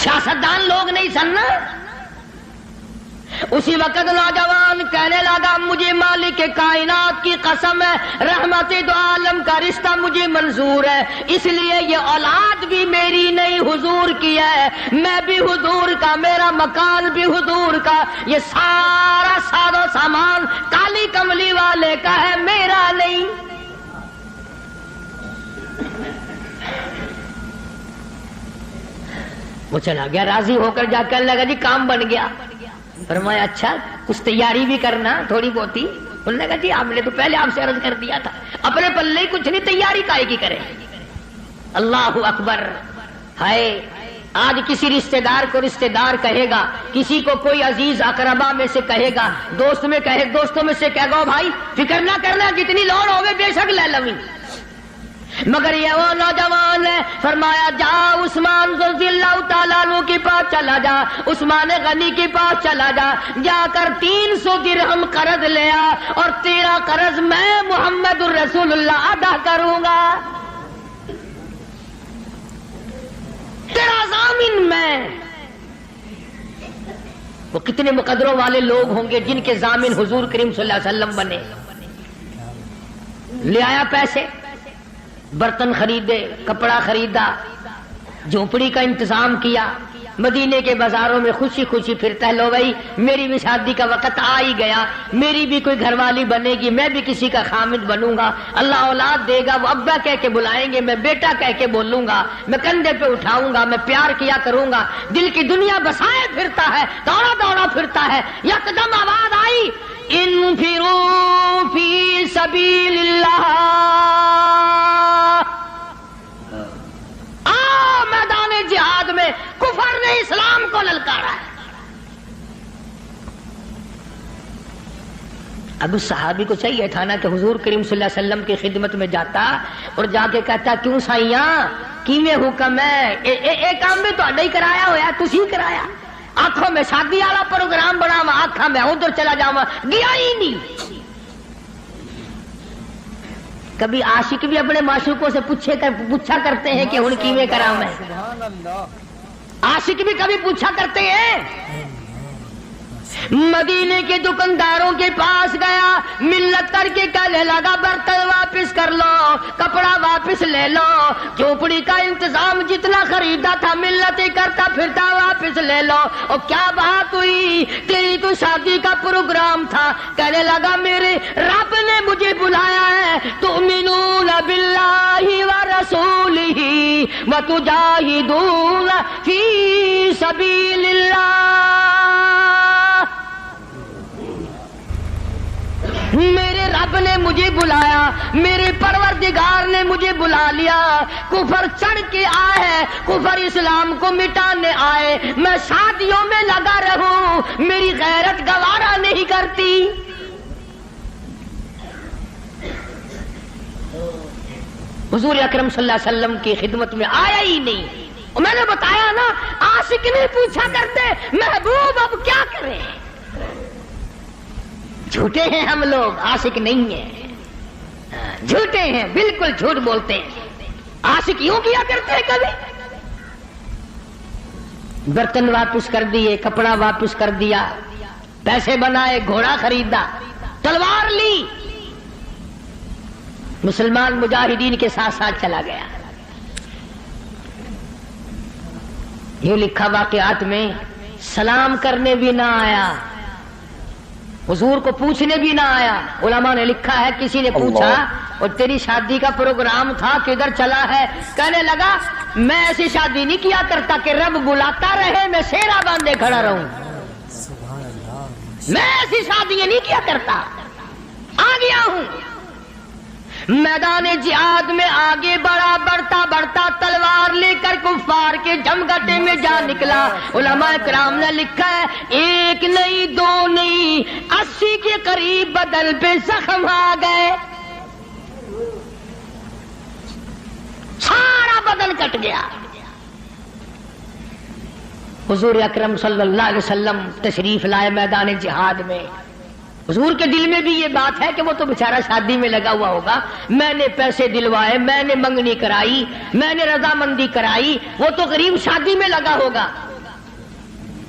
سیاستدان لوگ نہیں سن نا۔ اسی وقت نوجوان کہنے لگا مجھے مالک کائنات کی قسم ہے، رحمت دو عالم کا رشتہ مجھے منظور ہے، اس لیے یہ اولاد بھی میری نہیں حضور کی ہے، میں بھی حضور کا، میرا مکان بھی حضور کا، یہ سارا ساز و سامان کالی کملی والے کا ہے، میرا نہیں۔ وہ چلا گیا راضی ہو کر، جا کر لگا جی کام بن گیا۔ فرمایا اچھا کچھ تیاری بھی کرنا تھوڑی بہتی۔ انہوں نے کہا جی آپ نے تو پہلے آپ سے عرض کر دیا تھا، اپنے پلے کچھ نہیں، تیاری کائے کی کرے۔ اللہ اکبر۔ ہائے آج کسی رشتہ دار کو رشتہ دار کہے گا، کسی کو کوئی عزیز اقربا میں سے کہے گا، دوستوں میں سے کہے گا بھائی فکر نہ کرنا، جتنی لوڑ ہوگی بے شک لے لویں، مگر یہ وہ نوجوان ہے۔ فرمایا جا عثمان رضی اللہ تعالیٰ عنہ کے پاس چلا جا، عثمان غنی کے پاس چلا جا، جا کر 300 درہم قرض لیا اور تیرا قرض میں محمد الرسول اللہ ادا کروں گا، تیرا ضامن میں۔ وہ کتنے مقدروں والے لوگ ہوں گے جن کے ضامن حضور کریم صلی اللہ علیہ وسلم بنے۔ لے آیا پیسے، برتن خریدے، کپڑا خریدا، جھونپڑی کا انتظام کیا، مدینے کے بازاروں میں خوشی خوشی پھرتا ہے، لو بھائی میری بھی شادی کا وقت آ ہی گیا، میری بھی کوئی گھر والی بنے گی، میں بھی کسی کا خامد بنوں گا، اللہ اولاد دے گا، وہ ابا کہہ کے بلائیں گے، میں بیٹا کہہ کے بولوں گا، میں کندھے پہ اٹھاؤں گا، میں پیار کیا کروں گا، دل کی دنیا بسائے پھرتا ہے، دوڑا دوڑا پھرتا ہے۔ یکدم آواز آئی انفروا فی سبیل اللہ، میدان جہاد میں کفر نے اسلام کو للکارا ہے۔ اب اس صحابی کو چاہیے تھا نا کہ حضور کریم صلی اللہ علیہ وسلم کی خدمت میں جاتا اور جا کے کہتا کیوں سائیاں کیویں حکم ہے، اے کام بھی تہاڈا ہی کرایا ہویا، تسی کرایا، آنکھوں میں شادی والا پروگرام بناوا، آنکھاں میں ادھر چلا جاواں، گیا ہی نہیں۔ کبھی عاشق بھی اپنے معشوقوں سے پوچھا کرتے ہیں کہ ہن کیویں کراں میں، عاشق بھی کبھی پوچھا کرتے ہیں۔ مدینے کے دکانداروں کے پاس گیا، ملت کر کے کہنے لگا برتن واپس کر لو، کپڑا واپس لے لو، جھونپڑی کا انتظام جتنا خریدا تھا ملت ہی کرتا پھرتا واپس لے لو۔ اور کیا بات ہوئی، تیری تو شادی کا پروگرام تھا۔ کہنے لگا میرے رب نے مجھے بلایا ہے، تؤمنون باللہ ورسولہ وتجاہدون فی سبیل اللہ۔ میرے رب نے مجھے بلایا، میرے پروردگار نے مجھے بلا لیا، کفر چڑھ کے آئے، کفر اسلام کو مٹانے آئے، میں شادیوں میں لگا رہوں، میری غیرت گوارا نہیں کرتی۔ حضور اکرم صلی اللہ علیہ وسلم کی خدمت میں آیا ہی نہیں۔ میں نے بتایا نا عاشق نہیں پوچھا کرتے محبوب اب کیا کریں، جھوٹے ہیں ہم لوگ، عاشق نہیں ہیں۔ جھوٹے ہیں، بالکل جھوٹ بولتے ہیں۔ عاشق یوں کیا کرتے ہیں کبھی؟ برتن واپس کر دیے، کپڑا واپس کر دیا، پیسے بنائے، گھوڑا خریدا، تلوار لی، مسلمان مجاہدین کے ساتھ ساتھ چلا گیا۔ یہ لکھا واقعات میں سلام کرنے بھی نہ آیا، حضور کو پوچھنے بھی نہ آیا۔ علماء نے لکھا ہے کسی نے پوچھا اور تیری شادی کا پروگرام تھا کدھر چلا ہے؟ کہنے لگا میں ایسی شادی نہیں کیا کرتا کہ رب بلاتا رہے میں سیرا باندھے کھڑا رہوں، میں ایسی شادیاں نہیں کیا کرتا، آ گیا ہوں۔ میدان جہاد میں آگے بڑھا، بڑھتا بڑھتا تلوار لے کر کفار کے جمگٹے میں جا نکلا۔ علماء کرام نے لکھا ہے ایک نہیں، دو نہیں، 80 کے قریب بدن پہ زخم آ گئے، سارا بدن کٹ گیا۔ حضور اکرم صلی اللہ علیہ وسلم تشریف لائے میدان جہاد میں۔ حضور کے دل میں بھی یہ بات ہے کہ وہ تو بیچارہ شادی میں لگا ہوا ہوگا، میں نے پیسے دلوائے، میں نے منگنی کرائی، میں نے رضامندی کرائی، وہ تو غریب شادی میں لگا ہوگا۔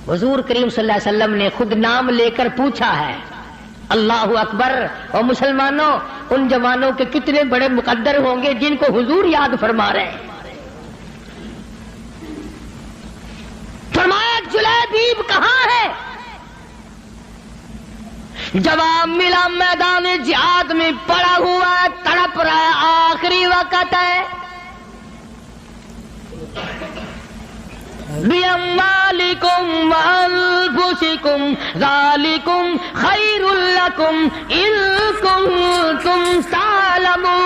حضور کریم صلی اللہ علیہ وسلم نے خود نام لے کر پوچھا ہے، اللہ اکبر۔ اور مسلمانوں، ان جوانوں کے کتنے بڑے مقدر ہوں گے جن کو حضور یاد فرما رہے ہیں۔ فرمایا جلیبیب کہاں ہے؟ جواب ملا میدان جہاد میں پڑا ہوا ہے، تڑپ رہا ہے، آخری وقت ہے۔ بِأَمْوَالِكُمْ وَأَنفُسِكُمْ ذَلِكُمْ خَيْرٌ لَكُمْ إِن كُنتُمْ تَعْلَمُونَ۔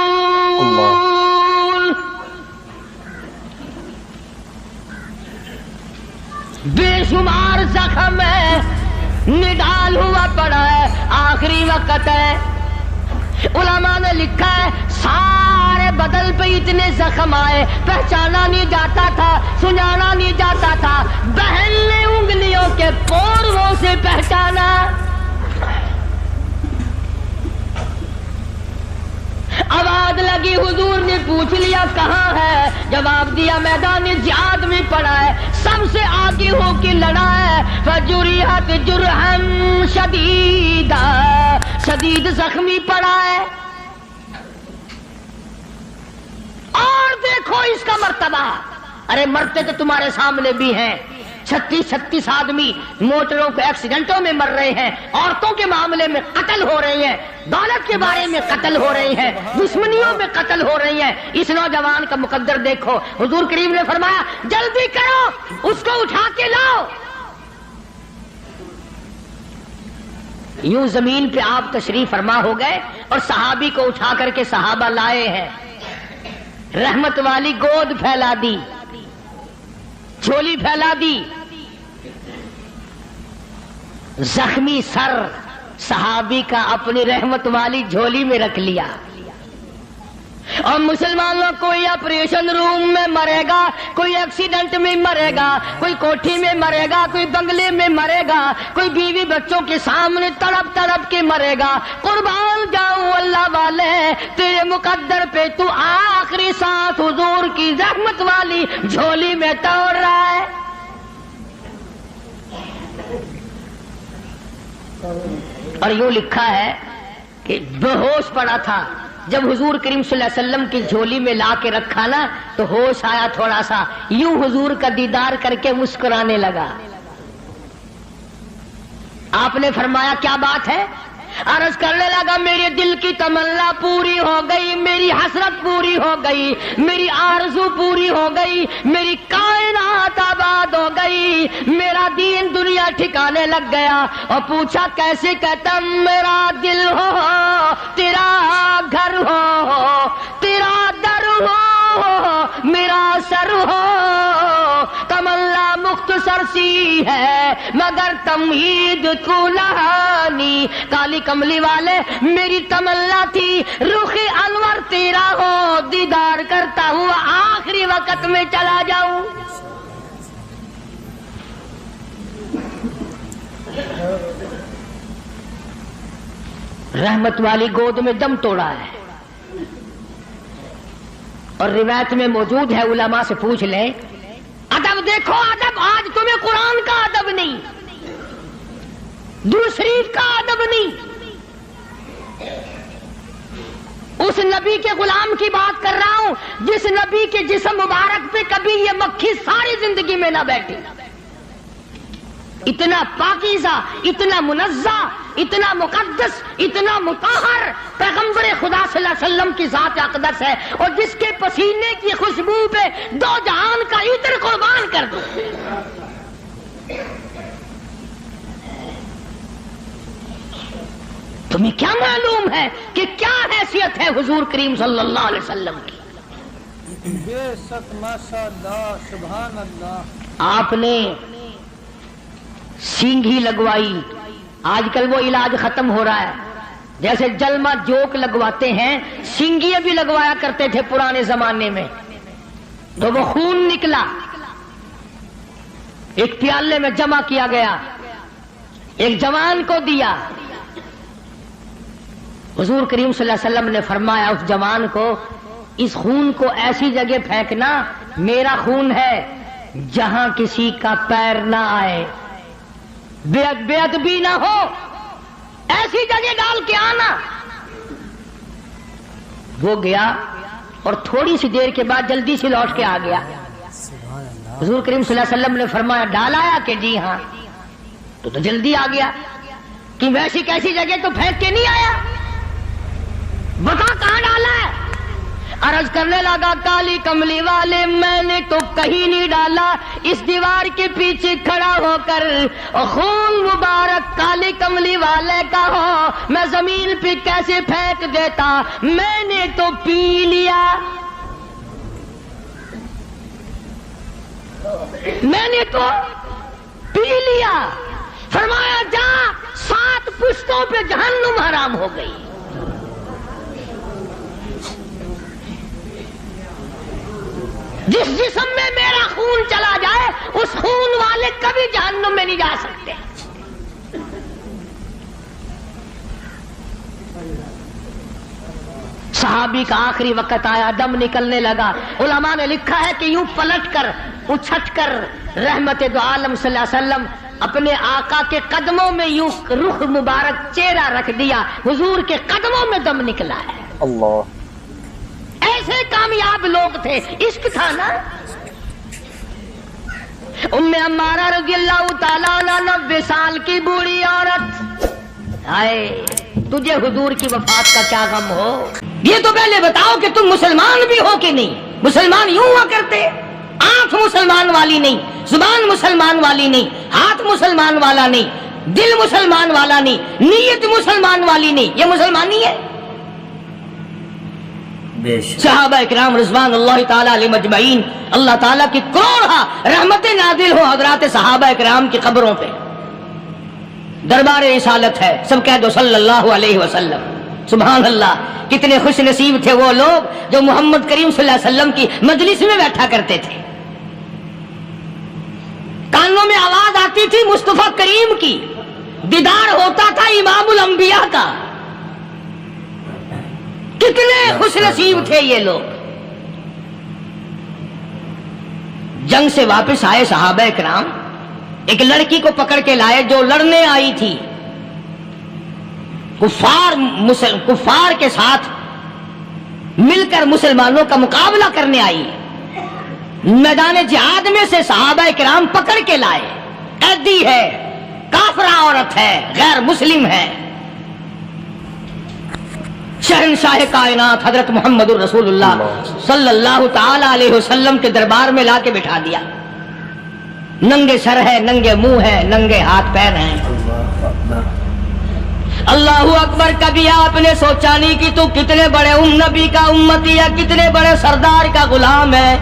بے شمار زخم ہے، نڈال ہوا پڑا ہے، آخری وقت ہے۔ علماء نے لکھا ہے سارے بدن پہ اتنے زخم آئے، پہچانا نہیں جاتا تھا، سنانا نہیں جاتا تھا۔ بہن نے انگلیوں کے پوروں سے پہچانا۔ آواز لگی، حضور نے پوچھ لیا کہاں ہے؟ جواب دیا میدان جہاد میں پڑا ہے، سب سے آگے ہو کے لڑا ہے۔ فجرحت جرحا شدیدا، شدید زخمی پڑا ہے۔ اور دیکھو اس کا مرتبہ، ارے مرتے تو تمہارے سامنے بھی ہیں، 36 آدمی موٹروں کے ایکسیڈنٹوں میں مر رہے ہیں، عورتوں کے معاملے میں قتل ہو رہے ہیں، دولت کے بارے میں قتل ہو رہے ہیں، دشمنیوں میں قتل ہو رہی ہیں۔ اس نوجوان کا مقدر دیکھو، حضور کریم نے فرمایا جلدی کرو، اس کو اٹھا کے لاؤ۔ یوں زمین پہ آپ تشریف فرما ہو گئے اور صحابی کو اٹھا کر کے صحابہ لائے ہیں۔ رحمت والی گود پھیلا دی، جھولی پھیلا دی، زخمی سر صحابی کا اپنی رحمت والی جھولی میں رکھ لیا۔ اور مسلمانوں کوئی آپریشن روم میں مرے گا، کوئی ایکسیڈنٹ میں مرے گا، کوئی کوٹھی میں مرے گا، کوئی بنگلے میں مرے گا، کوئی بیوی بچوں کے سامنے تڑپ تڑپ کے مرے گا۔ قربان جاؤں اللہ والے، تیرے مقدر پہ تو آخری سانس حضور کی رحمت والی جھولی میں توڑ رہا ہے۔ اور یوں لکھا ہے کہ بے ہوش پڑا تھا، جب حضور کریم صلی اللہ علیہ وسلم کی جھولی میں لا کے رکھا نا تو ہوش آیا تھوڑا سا، یوں حضور کا دیدار کر کے مسکرانے لگا۔ آپ نے فرمایا کیا بات ہے؟ عرض کرنے لگا میرے دل کی تمنا پوری ہو گئی، میری حسرت پوری ہو گئی، میری آرزو پوری ہو گئی، میری کائنات آباد ہو گئی، میرا دین دنیا ٹھکانے لگ گیا۔ اور پوچھا کیسے؟ کہتا میرا دل ہو، تیرا گھر ہو، تیرا در ہو، میرا سر ہو۔ تمنا مختصر سی ہے مگر تمہید کلہانی، کالی کملی والے میری تمنا تھی رخ انور تیرا ہو، دیدار کرتا ہوا آخری وقت میں چلا جاؤں۔ رحمت والی گود میں دم توڑا ہے، اور روایت میں موجود ہے، علماء سے پوچھ لیں. ادب دیکھو، ادب آج تمہیں قرآن کا ادب نہیں، درود شریف کا ادب نہیں، اس نبی کے غلام کی بات کر رہا ہوں جس نبی کے جسم مبارک پہ کبھی یہ مکھی ساری زندگی میں نہ بیٹھی. اتنا پاکیزہ، اتنا منزہ، اتنا مقدس، اتنا مطہر پیغمبر خدا صلی اللہ علیہ وسلم کی ذات اقدس ہے، اور جس کے پسینے کی خوشبو پہ دو جہان کا عطر قربان کر دو. تمہیں کیا معلوم ہے کہ کیا حیثیت ہے حضور کریم صلی اللہ علیہ وسلم کی؟ بے شک ماشاء اللہ سبحان اللہ. آپ نے سینگھی لگوائی، آج کل وہ علاج ختم ہو رہا ہے. جیسے جلما جوک لگواتے ہیں، سینگھی بھی لگوایا کرتے تھے پرانے زمانے میں، تو وہ خون نکلا، ایک پیالے میں جمع کیا گیا، ایک جوان کو دیا. حضور کریم صلی اللہ علیہ وسلم نے فرمایا اس جوان کو، اس خون کو ایسی جگہ پھینکنا، میرا خون ہے، جہاں کسی کا پیر نہ آئے، بے ادبی نہ ہو، ایسی جگہ ڈال کے آنا. وہ گیا اور تھوڑی سی دیر کے بعد جلدی سے لوٹ کے آ گیا. حضور کریم صلی اللہ علیہ وسلم نے فرمایا ڈالایا کہ جی ہاں، تو جلدی آ گیا کہ ویسی کیسی جگہ تو پھینک کے نہیں آیا، بتا کہاں ڈالا ہے. عرض کرنے لگا کالی کملی والے میں نے تو کہیں نہیں ڈالا، اس دیوار کے پیچھے کھڑا ہو کر خون مبارک کالی کملی والے کا ہو میں زمین پہ کیسے پھینک دیتا، میں نے تو پی لیا، میں نے تو پی لیا. فرمایا جا 7 پشتوں پہ جہنم حرام ہو گئی. جس جسم میں میرا خون چلا جائے اس خون والے کبھی جہنم میں نہیں جا سکتے. صحابی کا آخری وقت آیا، دم نکلنے لگا. علماء نے لکھا ہے کہ یوں پلٹ کر اچھٹ کر رحمت دو عالم صلی اللہ علیہ وسلم اپنے آقا کے قدموں میں یوں رخ مبارک چہرہ رکھ دیا، حضور کے قدموں میں دم نکلا ہے. اللہ، ایسے کامیاب لوگ تھے. عشق تھا نا. ام عمارہ رضی اللہ تعالیٰ عنہ 90 سال کی بوڑھی عورت، آئے تجھے حضور کی وفات کا کیا غم ہو؟ یہ تو پہلے بتاؤ کہ تم مسلمان بھی ہو کہ نہیں. مسلمان یوں ہوا کرتے، آنکھ مسلمان والی نہیں، زبان مسلمان والی نہیں، ہاتھ مسلمان والا نہیں، دل مسلمان والا نہیں، نیت مسلمان والی نہیں. یہ مسلمانی ہے؟ صحابہ اکرام رضوان اللہ تعالیٰ علیہ مجمعین، اللہ تعالیٰ کی کروڑا رحمتیں نازل ہو حضرات صحابہ اکرام کی قبروں پہ. دربار رسالت ہے، سب کہہ دو صلی اللہ علیہ وسلم. سبحان اللہ، کتنے خوش نصیب تھے وہ لوگ جو محمد کریم صلی اللہ علیہ وسلم کی مجلس میں بیٹھا کرتے تھے. کانوں میں آواز آتی تھی مصطفیٰ کریم کی، دیدار ہوتا تھا امام الانبیاء کا. کتنے خوش نصیب تھے یہ لوگ. جنگ سے واپس آئے صحابہ کرام، ایک لڑکی کو پکڑ کے لائے جو لڑنے آئی تھی، کفار کے ساتھ مل کر مسلمانوں کا مقابلہ کرنے آئی. میدان جہاد میں سے صحابہ کرام پکڑ کے لائے. قیدی ہے، کافرہ عورت ہے، غیر مسلم ہے. شہنشاہ کائنات حضرت محمد الرسول اللہ صلی اللہ تعالی علیہ وسلم کے دربار میں لا کے بٹھا دیا. ننگے سر ہے، ننگے منہ ہے، ننگے ہاتھ پیر ہیں. اللہ اکبر. کبھی آپ نے سوچا نہیں کہ تو کتنے بڑے نبی کا امتی ہے، کتنے بڑے سردار کا غلام ہے.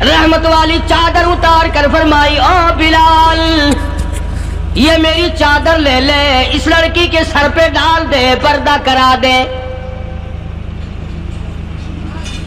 رحمت والی چادر اتار کر فرمائی او بلال یہ میری چادر لے لے، اس لڑکی کے سر پہ ڈال دے، پردہ کرا دے.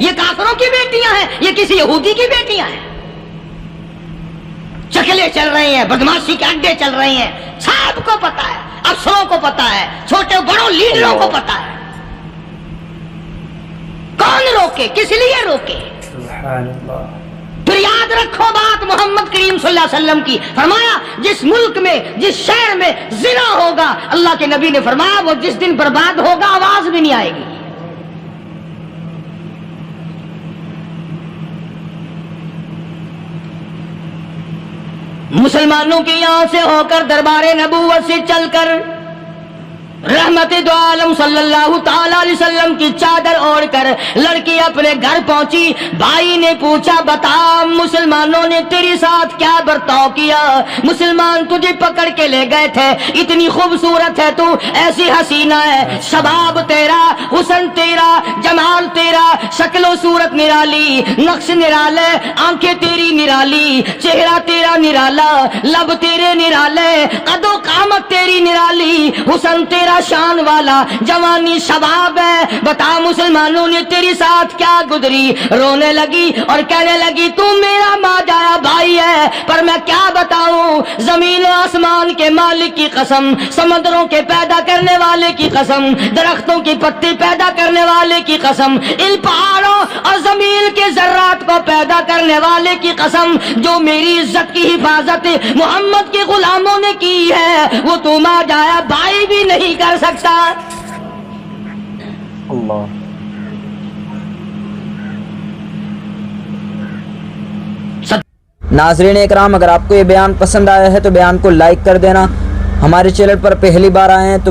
یہ کافروں کی بیٹیاں ہیں, یہ کسی یہودی کی بیٹیاں ہیں. چکلے چل رہے ہیں, بدماشی کے اڈے چل رہے ہیں, سب کو پتا ہے, افسروں کو پتا ہے, چھوٹے بڑوں لیڈروں کو پتا ہے. کون روکے, کس لیے روکے؟ پھر یاد رکھو بات محمد کریم صلی اللہ علیہ وسلم کی. فرمایا جس ملک میں, جس شہر میں زنا ہوگا, اللہ کے نبی نے فرمایا وہ جس دن برباد ہوگا آواز بھی نہیں آئے گی. مسلمانوں کے یہاں سے ہو کر دربار نبوت سے چل کر رحمت دو عالم صلی اللہ تعالی علیہ وسلم کی چادر اوڑھ کر لڑکی اپنے گھر پہنچی. بھائی نے پوچھا بتا مسلمانوں نے تیری ساتھ کیا برتاؤ کیا؟ مسلمان تجھے پکڑ کے لے گئے تھے, اتنی خوبصورت ہے تو, ایسی حسینہ ہے, شباب تیرا, حسن تیرا, جمال تیرا, شکل و صورت نرالی, نقش نرالے, آنکھیں تیری نرالی, چہرہ تیرا نرالا, لب تیرے نرالے, قد و قامت تیری نرالی, حسن تیرا شان والا, جوانی شباب ہے. بتا مسلمانوں نے تیری ساتھ کیا گزری؟ رونے لگی اور کہنے لگی تو میرا ماجایا بھائی ہے, پر میں کیا بتاؤں, زمین و آسمان کے مالک کی قسم, سمندروں کے پیدا کرنے والے کی قسم, درختوں کی پتی پیدا کرنے والے کی قسم, ان پہاڑوں اور زمین کے ذرات کو پیدا کرنے والے کی قسم, جو میری عزت کی حفاظت محمد کے غلاموں نے کی ہے وہ تو ماجایا بھائی بھی نہیں کر سکتا. اللہ. ناظرین اکرام, اگر آپ کو یہ بیان پسند آیا ہے تو بیان کو لائک کر دینا, ہمارے چینل پر پہلی بار آئے ہیں تو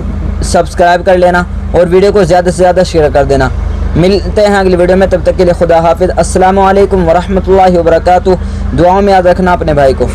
سبسکرائب کر لینا اور ویڈیو کو زیادہ سے زیادہ شیئر کر دینا. ملتے ہیں اگلی ویڈیو میں, تب تک کے لیے خدا حافظ. السلام علیکم ورحمۃ اللہ وبرکاتہ. دعاؤں میں یاد رکھنا اپنے بھائی کو.